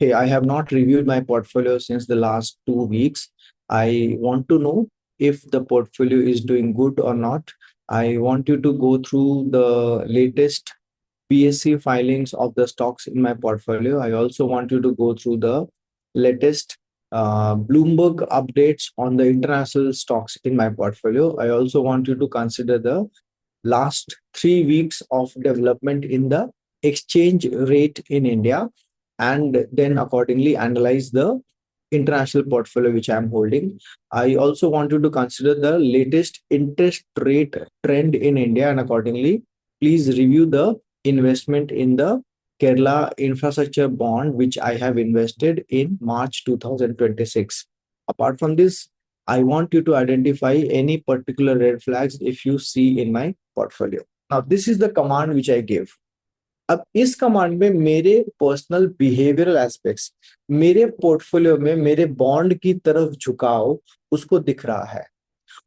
I have not reviewed my portfolio since the last 2 weeks. I want to know if the portfolio is doing good or not. I want you to go through the latest PSC filings of the stocks in my portfolio. I also want you to go through the latest Bloomberg updates on the international stocks in my portfolio. I also want you to consider the last 3 weeks of development in the exchange rate in India, and then accordingly analyze the international portfolio which I am holding. I also want you to consider the latest interest rate trend in India, and accordingly, please review the investment in the Kerala infrastructure bond which I have invested in March 2026. Apart from this, I want you to identify any particular red flags if you see in my portfolio. Now, this is the command which I give. अब इस command में मेरे personal behavioural aspects, मेरे portfolio में मेरे bond की तरफ झुकाव उसको दिख रहा है,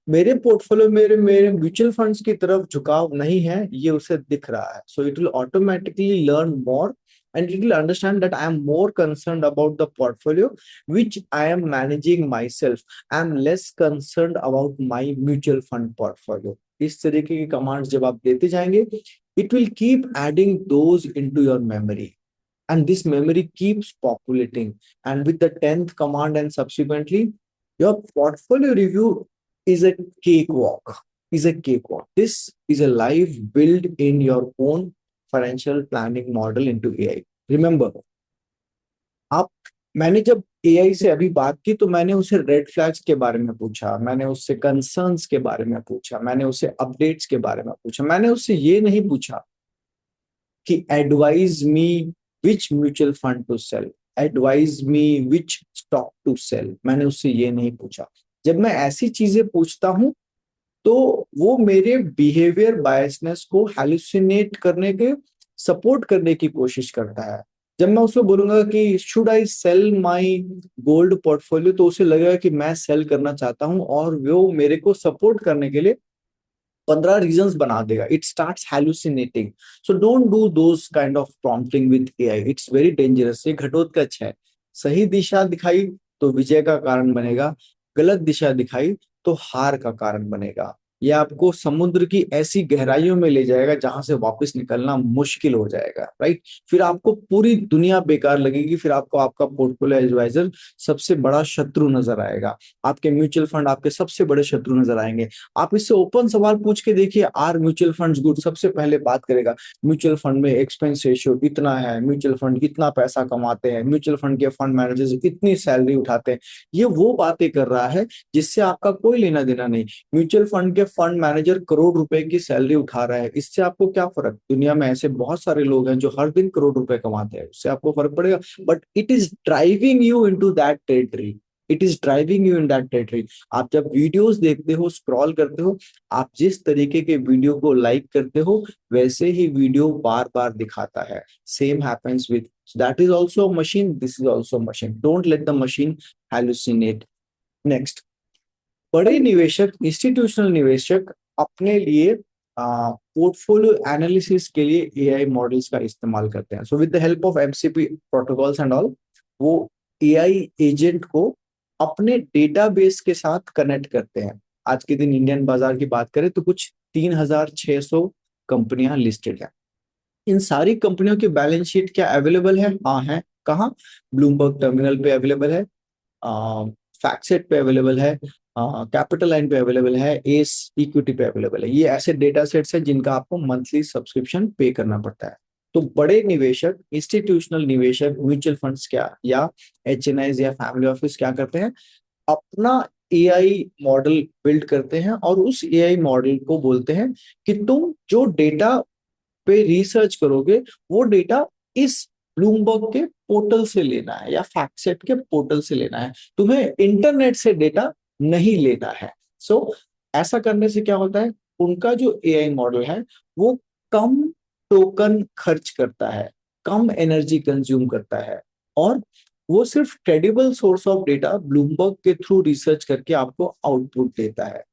मेरे पोर्टफोलियो मेरे मेरे म्यूचुअल फंड्स की तरफ झुकाव नहीं है, ये उसे दिख रहा है। So it will automatically learn more and it will understand that I am more concerned about the portfolio which I am managing myself. I am less concerned about my mutual fund portfolio. इस तरीके की commands जब आप देते जाएंगे, it will keep adding those into your memory, and this memory keeps populating, and with the 10th command and subsequently, your portfolio review is a cakewalk, this is a live build in your own financial planning model into AI. Remember, आप मैंने जब AI से अभी बात की तो मैंने उसे रेड फ्लैग्स के बारे में पूछा, मैंने उससे कंसर्न्स के बारे में पूछा, मैंने उससे अपडेट्स के बारे में पूछा। मैंने उससे ये नहीं पूछा कि advise me which mutual fund to sell, advise me which stock to sell. मैंने उससे ये नहीं पूछा। जब मैं ऐसी चीजें पूछता हूं तो वो मेरे बिहेवियर बायसनेस को हेलुसिनेट करने के, सपोर्ट करने की कोशिश करता है। जब मैं उसको बोलूंगा कि should I sell my gold portfolio, तो उसे लगेगा कि मैं सेल करना चाहता हूं और वो मेरे को सपोर्ट करने के लिए 15 रीजंस बना देगा। It starts hallucinating. So don't do those kind of prompting with AI, it's very dangerous. ये घटोत्कच है। सही दिशा दिखाई तो विजय का कारण बनेगा, गलत दिशा दिखाई तो हार का कारण बनेगा। ये आपको समुद्र की ऐसी गहराइयों में ले जाएगा जहां से वापस निकलना मुश्किल हो जाएगा, राइट। फिर आपको पूरी दुनिया बेकार लगेगी, फिर आपको आपका पोर्टफोलियो एडवाइजर सबसे बड़ा शत्रु नजर आएगा, आपके म्यूचुअल फंड आपके सबसे बड़े शत्रु नजर आएंगे। आप इससे ओपन सवाल पूछ के देखिए, आर म्यूचुअल फंड्स गुड, सबसे पहले बात करेगा म्यूचुअल फंड में एक्सपेंस रेशियो इतना है, म्यूचुअल फंड इतना पैसा कमाते हैं, म्यूचुअल फंड के फंड मैनेजर्स इतनी सैलरी उठाते हैं। ये वो बातें कर रहा है जिससे आपका कोई लेना देना नहीं। म्यूचुअल फंड के फंड मैनेजर करोड़ रुपए की सैलरी उठा रहा है, इससे आपको क्या फर्क? दुनिया में ऐसे बहुत सारे लोग हैं जो हर दिन करोड़ रुपए कमाते हैं, उससे आपको फर्क पड़ेगा? But it is driving you into that territory, it is driving you in that territory. आप जब वीडियोस देखते हो, स्क्रॉल करते हो, आप जिस तरीके के वीडियो को लाइक करते हो वैसे ही वीडियो बार बार दिखाता है। Same happens with, that is also machine, this is also machine. Don't let the machine hallucinate. Next, बड़े निवेशक, इंस्टीट्यूशनल निवेशक अपने लिए पोर्टफोलियो एनालिसिस के लिए एआई मॉडल्स का इस्तेमाल करते हैं। So with the help of MCP protocols and all, वो एआई एजेंट को अपने डेटाबेस के साथ कनेक्ट करते हैं। आज के दिन इंडियन बाजार की बात करें तो कुछ 3600 कंपनियां लिस्टेड है। इन सारी कंपनियों की बैलेंस शीट क्या अवेलेबल है? हाँ है। कहाँ? ब्लूमबर्ग टर्मिनल पे अवेलेबल है, फैक्टसेट पे अवेलेबल है, कैपिटल लाइन पे अवेलेबल है, एस इक्विटी पे अवेलेबल है। ये ऐसे डेटा सेट्स हैं जिनका आपको मंथली सब्सक्रिप्शन पे करना पड़ता है। तो बड़े निवेशक, इंस्टीट्यूशनल निवेशक, म्यूचुअल फंड्स क्या या एचएनआईज या फैमिली ऑफिस क्या करते हैं? अपना एआई मॉडल बिल्ड करते हैं और उस एआई मॉडल को बोलते हैं कि तुम जो डेटा पे रिसर्च करोगे वो डेटा इस ब्लूमबर्ग के पोर्टल से लेना है या फैक्टसेट के पोर्टल से लेना है, तुम्हें इंटरनेट से डेटा नहीं लेना है। सो ऐसा करने से क्या होता है? उनका जो एआई मॉडल है वो कम टोकन खर्च करता है, कम एनर्जी कंज्यूम करता है, और वो सिर्फ credible source of data Bloomberg के थ्रू रिसर्च करके आपको आउटपुट देता है।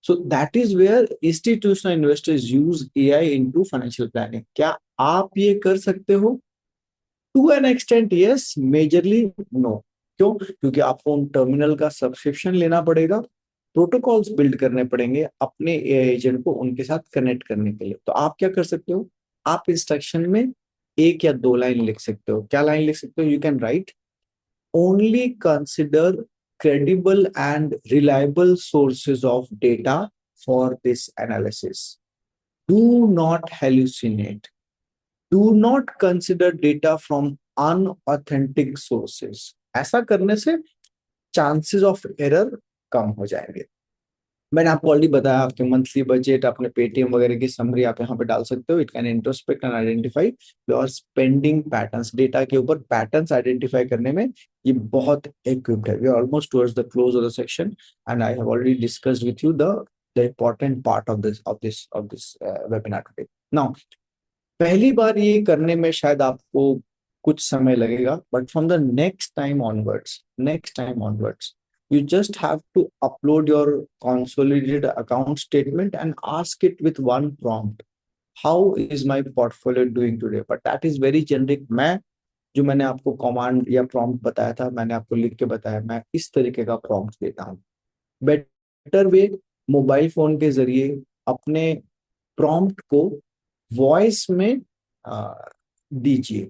So that is where institutional investors use AI into financial planning. क्या आप ये कर सकते हो? To an extent yes, majorly no. क्यों? क्योंकि आपको उन टर्मिनल का सब्सक्रिप्शन लेना पड़ेगा, प्रोटोकॉल्स बिल्ड करने पड़ेंगे अपने एआई एजेंट को उनके साथ कनेक्ट करने के लिए। तो आप क्या कर सकते हो? आप इंस्ट्रक्शन में एक या दो लाइन लिख सकते हो। क्या लाइन लिख सकते हो? You can write, only consider credible and reliable sources of data for this analysis. Do not hallucinate. Do not consider data from unauthentic sources. ऐसा करने से चांसेस ऑफ एरर कम हो जाएंगे। मैंने आपको ऑलरेडी बताया, आपके मंथली बजट, अपने पेटीएम वगैरह की समरी आप यहाँ पे डाल सकते हो। It can introspect and identify your spending patterns. Data के ऊपर पैटर्न्स आइडेंटिफाई करने में ये बहुत इक्विप्ड है। We are almost towards the close of the section and I have already discussed with you the important part of this webinar today. Now, पहली बार ये करने में शायद आपको कुछ समय लगेगा, but from the next time onwards you just have to upload your consolidated account statement and ask it with one prompt, how is my portfolio doing today? But that is very generic। मैंने आपको command या prompt बताया था, मैंने आपको लिख के बताया, मैं इस तरीके का प्रॉम्प्ट देता हूँ। बेटर वे, मोबाइल फोन के जरिए अपने प्रॉम्प्ट को वॉइस में दीजिए।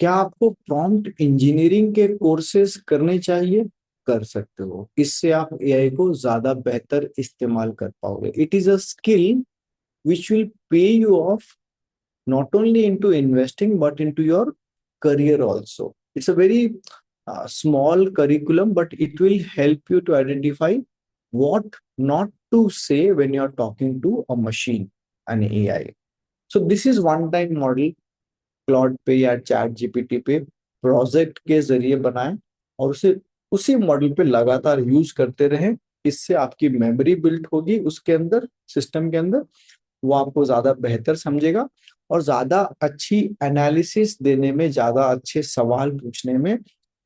क्या आपको प्रॉम्प्ट इंजीनियरिंग के कोर्सेज करने चाहिए? कर सकते हो, इससे आप एआई को ज्यादा बेहतर इस्तेमाल कर पाओगे। It is a skill which will pay you of not only into investing but into your career also. It's a very small curriculum, but it will help you to identify what not to say when you're talking to a machine, an AI. So this is one time model Claude पे या chat GPT पे project के जरिए बनाएं और उसे उसी model पे लगातार यूज करते रहें। इससे आपकी मेमोरी बिल्ट होगी उसके अंदर, सिस्टम के अंदर। वो आपको ज्यादा बेहतर समझेगा और ज्यादा अच्छी एनालिसिस देने में, ज्यादा अच्छे सवाल पूछने में,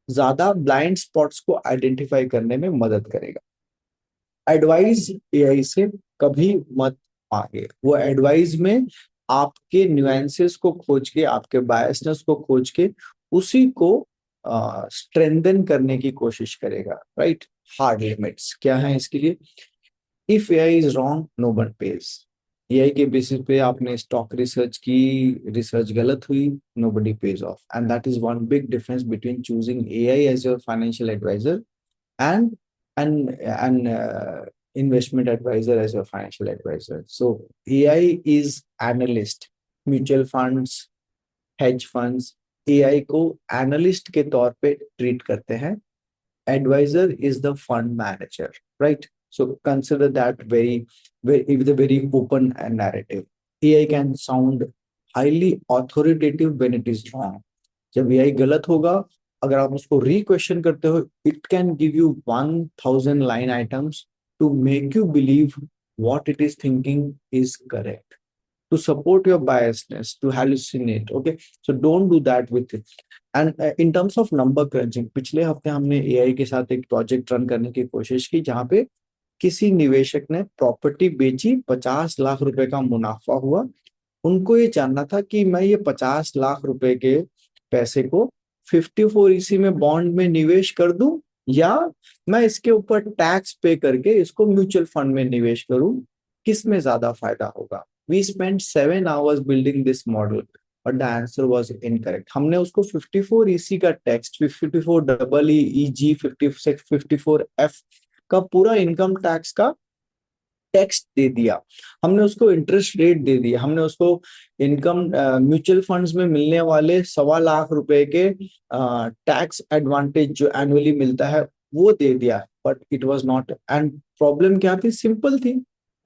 ज्यादा ब्लाइंड स्पॉट्स को आइडेंटिफाई करने में मदद करेगा। एडवाइस एआई से कभी मत मांगे। वो एडवाइस में आपके न्यूएंसेस को खोज के, आपके बायसनेस को खोज के उसी को स्ट्रेंथन करने की कोशिश करेगा, राइट। हार्ड लिमिट्स क्या है इसके लिए? If AI is wrong, no one pays. AI के बेसिस पे आपने स्टॉक रिसर्च की, रिसर्च गलत हुई, nobody pays off. And that is one big difference between choosing AI as your financial advisor and and investment advisor as your financial advisor. So AI is analyst, mutual funds, hedge funds AI को analyst के तौर पे treat करते हैं। Advisor is the fund manager, right? So consider that with a very open narrative. AI can sound highly authoritative when it is wrong. जब AI गलत होगा, अगर आप उसको री-क्वेश्चन करते हो, it can give you 1000 line items to make you believe what it is thinking is correct, to support your biasness, to hallucinate. Okay, so don't do that with it. And in terms of number crutching, पिछले हफ्ते हमने AI के साथ एक project run करने की कोशिश की जहां पे किसी निवेशक ने प्रॉपर्टी बेची, 50 लाख रुपए का मुनाफा हुआ। उनको ये जानना था कि मैं ये 50 लाख रुपए के पैसे को 54 में बॉन्ड में निवेश कर दूं या मैं इसके ऊपर टैक्स पे करके इसको म्यूचुअल फंड में निवेश करूं, किस में ज्यादा फायदा होगा। We spend 7 hours building this model but the answer was incorrect. हमने उसको 54 का टेक्स्ट, 54 EEG 54F का पूरा इनकम टैक्स का टेक्स्ट दे दिया, हमने उसको इंटरेस्ट रेट दे दिया, हमने उसको इनकम म्यूचुअल फंड्स में मिलने वाले 1.25 लाख के टैक्स एडवांटेज जो एनुअली मिलता है वो दे दिया। But it was not, and problem क्या थी? सिंपल थी।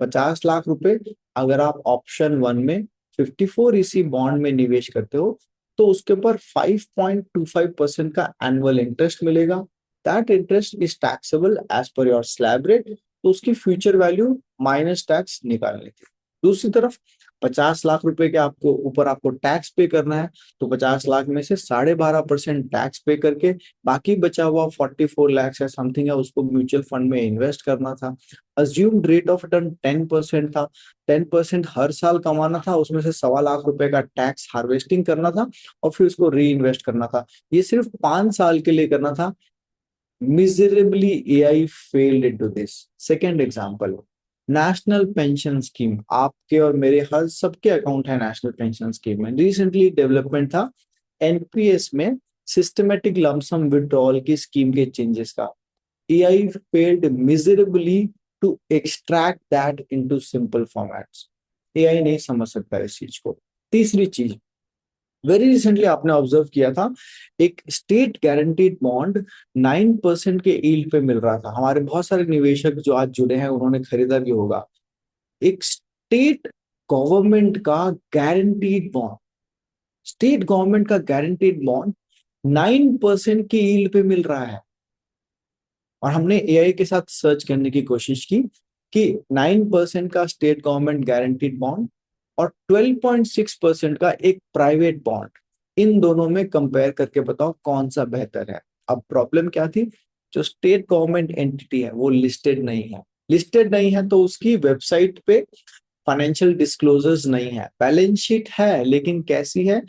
50 लाख रुपए अगर आप ऑप्शन 1 में 54 बॉन्ड में निवेश करते हो तो उसके ऊपर 5.25% का एनुअल इंटरेस्ट मिलेगा। That interest is taxable as per your slab rate, तो उसकी फ्यूचर वैल्यू माइनस टैक्स निकालनी थी। दूसरी तरफ 50 लाख रुपए के आपको ऊपर आपको टैक्स पे करना है, तो 50 लाख में से 12.5% टैक्स पे करके बाकी बचा हुआ 44 लाख या समथिंग है उसको म्यूचुअल फंड में इन्वेस्ट करना था। अज्यूम्ड रेट ऑफ रिटर्न 10% था, 10% हर साल कमाना था, उसमें से 1.25 लाख का टैक्स हार्वेस्टिंग करना था और फिर उसको री इन्वेस्ट करना था। ये सिर्फ 5 साल के लिए करना था। Miserably AI failed into this. Second example, national pension scheme. आपके और मेरे हर सबके अकाउंट है नेशनल पेंशन स्कीम में। रिसेंटली डेवलपमेंट था एनपीएस में सिस्टमेटिक लमसम विड्रॉल की स्कीम के चेंजेस का। AI failed miserably to extract that into simple formats. AI नहीं समझ सकता इस चीज को। तीसरी चीज, वेरी रिसेंटली आपने ऑब्जर्व किया था एक स्टेट गारंटीड बॉन्ड 9% के यील्ड पे मिल रहा था। हमारे बहुत सारे निवेशक जो आज जुड़े हैं उन्होंने खरीदा भी होगा। एक स्टेट गवर्नमेंट का गारंटीड बॉन्ड, स्टेट गवर्नमेंट का गारंटीड बॉन्ड 9% के यील्ड पे मिल रहा है। और हमने एआई के साथ सर्च करने की कोशिश की कि 9% का स्टेट गवर्नमेंट गारंटीड बॉन्ड और 12.6% का एक प्राइवेट बॉन्ड, इन दोनों में कंपेयर करके बताओ कौन सा बेहतर है। अब प्रॉब्लम क्या थी? जो स्टेट गवर्नमेंट एंटिटी है वो लिस्टेड नहीं है। लिस्टेड नहीं है तो उसकी वेबसाइट पे फाइनेंशियल डिस्क्लोजर्स नहीं है। बैलेंस शीट है लेकिन कैसी है?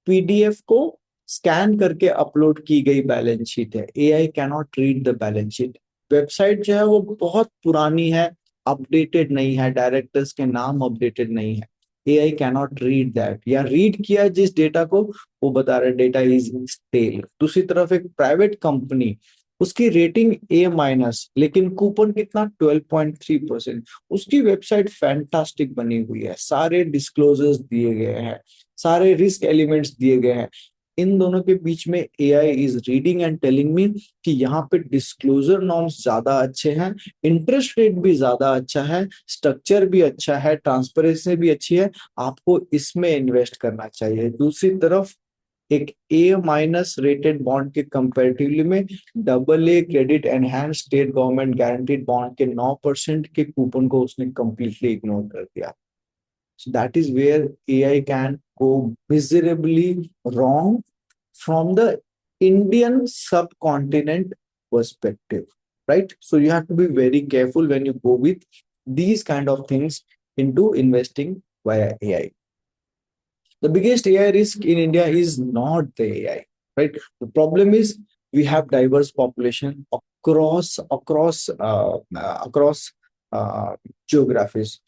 पीडीएफ को स्कैन करके अपलोड की गई बैलेंस शीट है। AI can not read the balance sheet. Website जो है वो बहुत पुरानी है, अपडेटेड नहीं है, डायरेक्टर्स के नाम अपडेटेड नहीं है। AI can not read that, या रीड किया जिस डेटा को वो बता रहे डेटा इज स्टेल। दूसरी तरफ एक प्राइवेट कंपनी, उसकी रेटिंग A-, लेकिन कूपन कितना 12.3%। उसकी वेबसाइट फैंटास्टिक बनी हुई है, सारे डिस्क्लोजर्स दिए गए हैं, सारे रिस्क एलिमेंट्स दिए गए हैं। इन दोनों के बीच में AI is reading and telling me कि यहाँ पे डिस्क्लोजर नॉर्म्स ज्यादा अच्छे हैं, इंटरेस्ट रेट भी ज्यादा अच्छा है, स्ट्रक्चर भी अच्छा है, ट्रांसपेरेंसी भी अच्छी है, आपको इसमें इन्वेस्ट करना चाहिए। दूसरी तरफ एक ए माइनस रेटेड बॉन्ड के कंपैरेटिवली में double a credit enhance state government guaranteed bond के 9% के कूपन को उसने कंप्लीटली इग्नोर कर दिया। So that is where AI can go miserably wrong from the Indian subcontinent perspective, right? So you have to be very careful when you go with these kind of things into investing via AI. The biggest AI risk in India is not the AI, right? The problem is we have diverse population across geographies.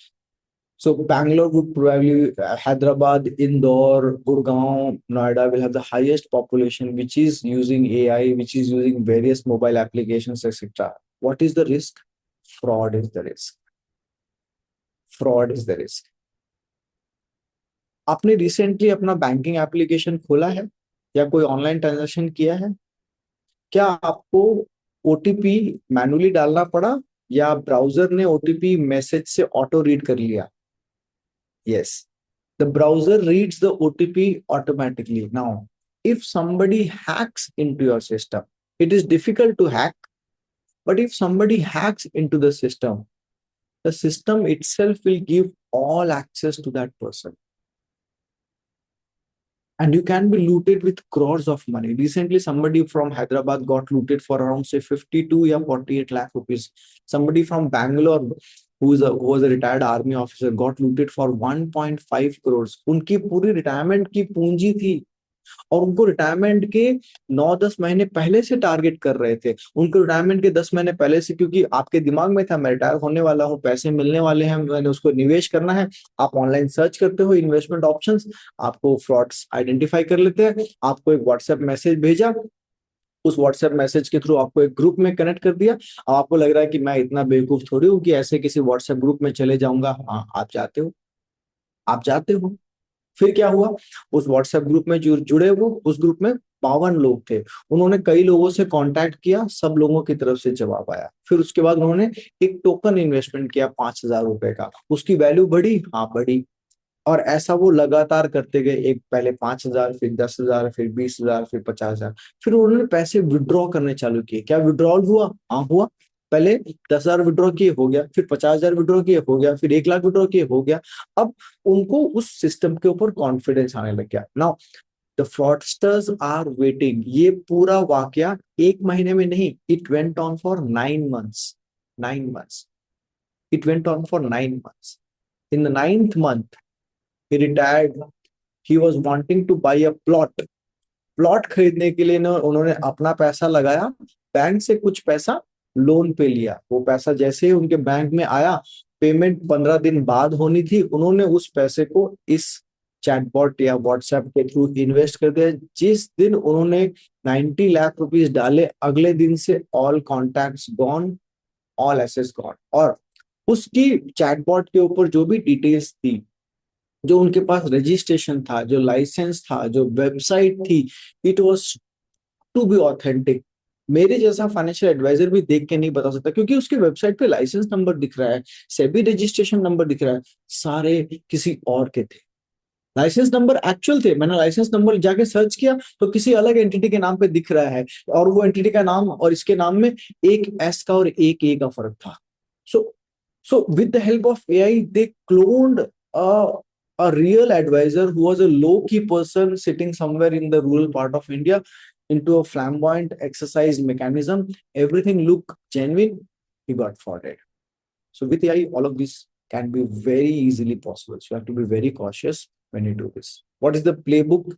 So Bangalore would probably Hyderabad, Indore, Gurgaon, Noida will have the highest population which is using AI, which is using various mobile applications, etc. What is the risk? Fraud is the risk. Fraud is the risk. आपने recently अपना banking application खोला है या कोई online transaction किया है? क्या आपको ओटीपी मैनुअली डालना पड़ा या ब्राउजर ने ओटीपी मैसेज से ऑटो रीड कर लिया? Yes, the browser reads the OTP automatically. Now, if somebody hacks into your system, it is difficult to hack, but if somebody hacks into the system itself will give all access to that person. And you can be looted with crores of money. Recently, somebody from Hyderabad got looted for around say 52 or 48 lakh rupees. Somebody from Bangalore who was a retired army officer got looted for 1.5 crores. उनकी पूरी retirement की पूंजी थी और उनको retirement के 9-10 महीने पहले से टारगेट कर रहे थे। उनको रिटायरमेंट के 10 महीने पहले से, क्योंकि आपके दिमाग में था मैं रिटायर होने वाला हूँ, पैसे मिलने वाले हैं, मैंने उसको निवेश करना है। आप ऑनलाइन सर्च करते हो इन्वेस्टमेंट ऑप्शंस, आपको फ्रॉड्स आइडेंटिफाई कर लेते हैं, आपको एक व्हाट्सएप मैसेज भेजा, उस व्हाट्सएप मैसेज के थ्रू आपको एक ग्रुप में कनेक्ट कर दिया। अब आपको लग रहा है कि मैं इतना बेवकूफ थोड़ी हूँ कि ऐसे किसी व्हाट्सएप ग्रुप में चले जाऊंगा। हाँ, आप जाते हो, आप जाते हो। फिर क्या हुआ, उस व्हाट्सएप ग्रुप में जो जुड़े वो उस ग्रुप में 52 लोग थे। उन्होंने कई लोगों से कांटेक्ट किया, सब लोगों की तरफ से जवाब आया। फिर उसके बाद उन्होंने एक टोकन इन्वेस्टमेंट किया 5,000 रुपए का, उसकी वैल्यू बढ़ी, हाँ बढ़ी। और ऐसा वो लगातार करते गए, एक पहले 5,000, फिर 10,000, फिर 20,000, फिर 50,000। फिर उन्होंने पैसे विड्रॉ करने चालू किए। क्या विड्रॉल हुआ? हाँ हुआ। पहले 10,000 विड्रॉ किए, हो गया, फिर 50,000 विड्रॉ किए, हो गया, फिर 1 लाख विड्रॉ किए, हो गया। अब उनको उस सिस्टम के ऊपर कॉन्फिडेंस आने लग गया। Now the fraudsters are waiting. ये पूरा वाकया 1 महीने में नहीं, it went on for 9 months। 9 months, it went on for 9 months। In the 9th month he retired. He was wanting to buy a plot. Plot खरीदने के लिए ना उन्होंने अपना पैसा लगाया, बैंक से कुछ पैसा लोन पे लिया। वो पैसा जैसे ही उनके बैंक में आया, पेमेंट 15 दिन बाद होनी थी, उन्होंने उस पैसे को इस चैटबॉट या व्हाट्सएप के थ्रू इन्वेस्ट कर दिया। जिस दिन उन्होंने 90 लाख रुपीस डाले, अगले दिन से all contacts gone, all assets gone. और उसकी चैटबॉट के ऊपर जो भी डिटेल्स थी, जो उनके पास रजिस्ट्रेशन था, जो लाइसेंस था, जो वेबसाइट थी, it was to be authentic. मेरे जैसा फाइनेंशियल एडवाइजर भी देख के नहीं बता सकता, क्योंकि उसके वेबसाइट पे लाइसेंस नंबर दिख रहा है, सेबी रजिस्ट्रेशन नंबर दिख रहा है, सारे किसी और के थे। लाइसेंस नंबर एक्चुअल थे, मैंने लाइसेंस नंबर जाके सर्च किया तो किसी अलग एंटिटी के नाम पे दिख रहा है, और वो एंटिटी का नाम और इसके नाम में एक एस का और एक ए का फर्क था। सो with the help of AI, they cloned a real advisor who was a low-key person sitting somewhere in the rural part of India into a flamboyant exercise mechanism. Everything looked genuine. He got frauded. So with AI, all of this can be very easily possible. So you have to be very cautious when you do this. What is the playbook?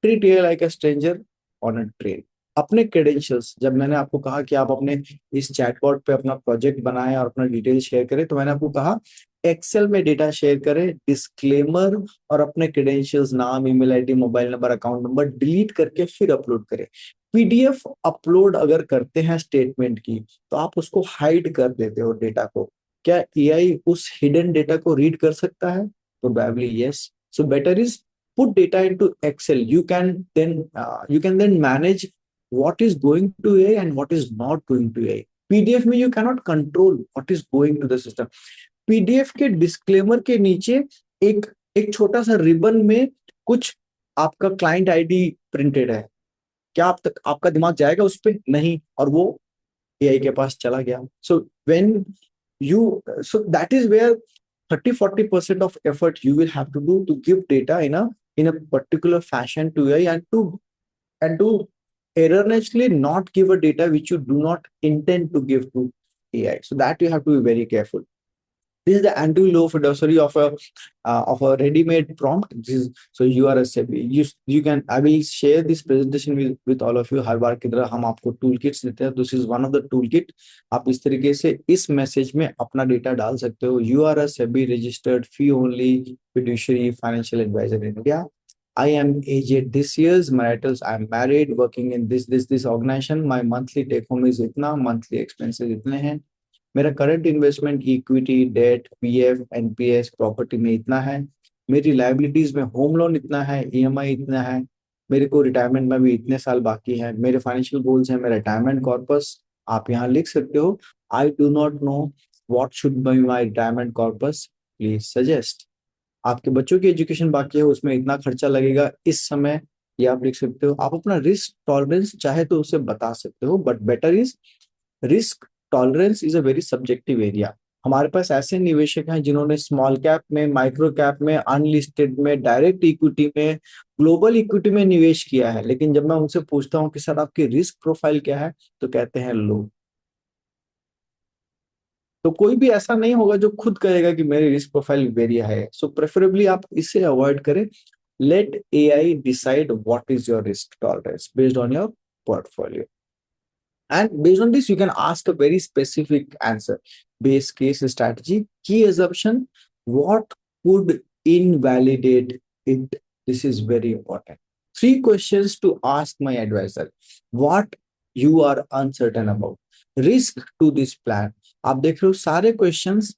Treat AI like a stranger on a train. अपने credentials, जब मैंने आपको कहा कि आप अपने इस chatbot पे अपना प्रोजेक्ट बनाएं और अपना डिटेल शेयर करें, तो मैंने आपको कहा एक्सेल में डेटा शेयर करें, डिस्क्लेमर और अपने क्रेडेंशियल्स, नाम, email ID, mobile number, account number delete करके फिर अपलोड करें। पीडीएफ अपलोड अगर करते हैं स्टेटमेंट की, तो आप उसको हाइड कर देते हो डेटा को। क्या एआई उस हिडन डेटा को रीड कर सकता है? Probably yes. So better is put data into Excel, you can then manage what is going to AI and what is not going to AI. PDF में you cannot control what is going to the system. PDF के disclaimer के नीचे एक एक छोटा सा ribbon में कुछ आपका क्लाइंट आईडी प्रिंटेड है, क्या आप तक आपका दिमाग जाएगा उस पे? नहीं, और वो एआई के पास चला गया. So when you so that is where 30-40% of effort you will have to do to give data in a particular fashion to AI, and to erroneously not give a data which you do not intend to give to AI. So that you have to be very careful. This is the anti-low fiduciary of a ready-made prompt. So you are a SEBI. You can. I will share this presentation with all of you. हर बार की तरह हम आपको toolkits देते हैं. This is one of the toolkit. आप इस तरीके से इस मैसेज में अपना डेटा डाल सकते हो. You are a SEBI registered fee only fiduciary financial advisor in India. I am aged this years. Maritals. I am married, working in this organization. My monthly take home is इतना, monthly expenses इतने हैं. मेरा current investment equity, debt, PF, NPS, property में इतना है. मेरी liabilities में home loan इतना है, ईएमआई इतना है. मेरे को रिटायरमेंट में भी इतने साल बाकी है. मेरे फाइनेंशियल गोल्स हैं, मेरा रिटायरमेंट कॉर्पस आप यहाँ लिख सकते हो. I do not know what should be my retirement corpus, please suggest. आपके बच्चों की एजुकेशन बाकी है, उसमें इतना खर्चा लगेगा इस समय, ये आप लिख सकते हो. आप अपना रिस्क टॉलरेंस चाहे तो उसे बता सकते हो, but better is risk tolerance is a very subjective area. हमारे पास ऐसे निवेशक हैं जिन्होंने स्मॉल कैप में, माइक्रो कैप में, अनलिस्टेड में, डायरेक्ट इक्विटी में, ग्लोबल इक्विटी में निवेश किया है, लेकिन जब मैं उनसे पूछता हूं कि सर आपकी रिस्क प्रोफाइल क्या है, तो कहते हैं लो. तो कोई भी ऐसा नहीं होगा जो खुद कहेगा कि मेरी रिस्क प्रोफाइल वेरी हाई है. सो प्रेफरेबली आप इसे अवॉइड करें. Let AI decide what is your risk tolerance based on your portfolio. And based on this, you can ask a very specific answer. Base case strategy, key assumption, what could invalidate it? This is very important. 3 questions to ask my advisor. What you are uncertain about. Risk to this plan. आप देख रहे हो सारे questions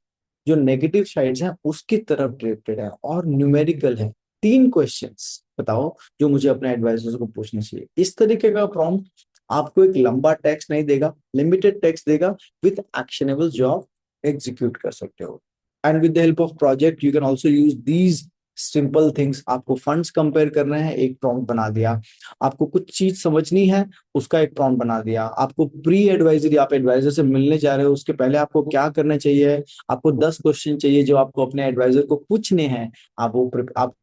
जो negative sides हैं उसकी तरफ directed है और न्यूमेरिकल है. 3 क्वेश्चंस बताओ जो मुझे अपने एडवाइजर को पूछने चाहिए. इस तरीके का प्रॉम्प्ट आपको एक लंबा टेक्स्ट नहीं देगा, लिमिटेड टेक्स्ट देगा, विद एक्शनेबल जॉब एग्जीक्यूट कर सकते हो. And with the help of project you can also use these simple things. आपको फंड्स कंपेयर करना है, एक प्रॉम्प्ट बना दिया. आपको कुछ चीज समझनी है, उसका एक प्रॉम्प्ट बना दिया. आपको प्री एडवाइजरी, आप एडवाइजर से मिलने जा रहे हो, उसके पहले आपको क्या करना चाहिए, आपको 10 क्वेश्चन चाहिए जो आपको अपने एडवाइजर को पूछने हैं, आप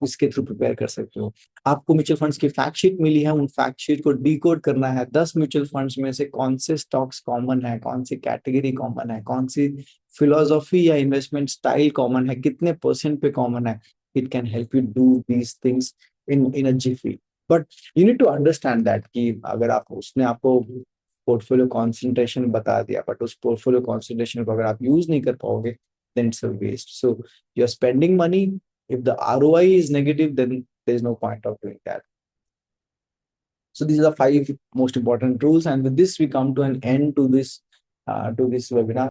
इसके थ्रू प्रिपेयर कर सकते हो. आपको म्यूचुअल फंड्स की फैक्ट शीट मिली है, उन फैक्ट शीट को डिकोड करना है. 10 म्यूचुअल फंड्स में से कौन से स्टॉक्स कॉमन है, कौन सी कैटेगरी कॉमन है, कौन सी फिलोसॉफी या इन्वेस्टमेंट स्टाइल कॉमन है, कितने परसेंट पे कॉमन है. It can help you do these things in a jiffy. But you need to understand that कि अगर आप उसने आपको पोर्टफोलियो कॉन्सेंट्रेशन बता दिया, बट उस पोर्टफोलियो कॉन्सेंट्रेशन को अगर आप यूज नहीं कर पाओगे, then it's a waste. So you're spending money. If the ROI is negative, then there's no point of doing that. So these are the 5 most important rules, and with this we come to an end to this webinar.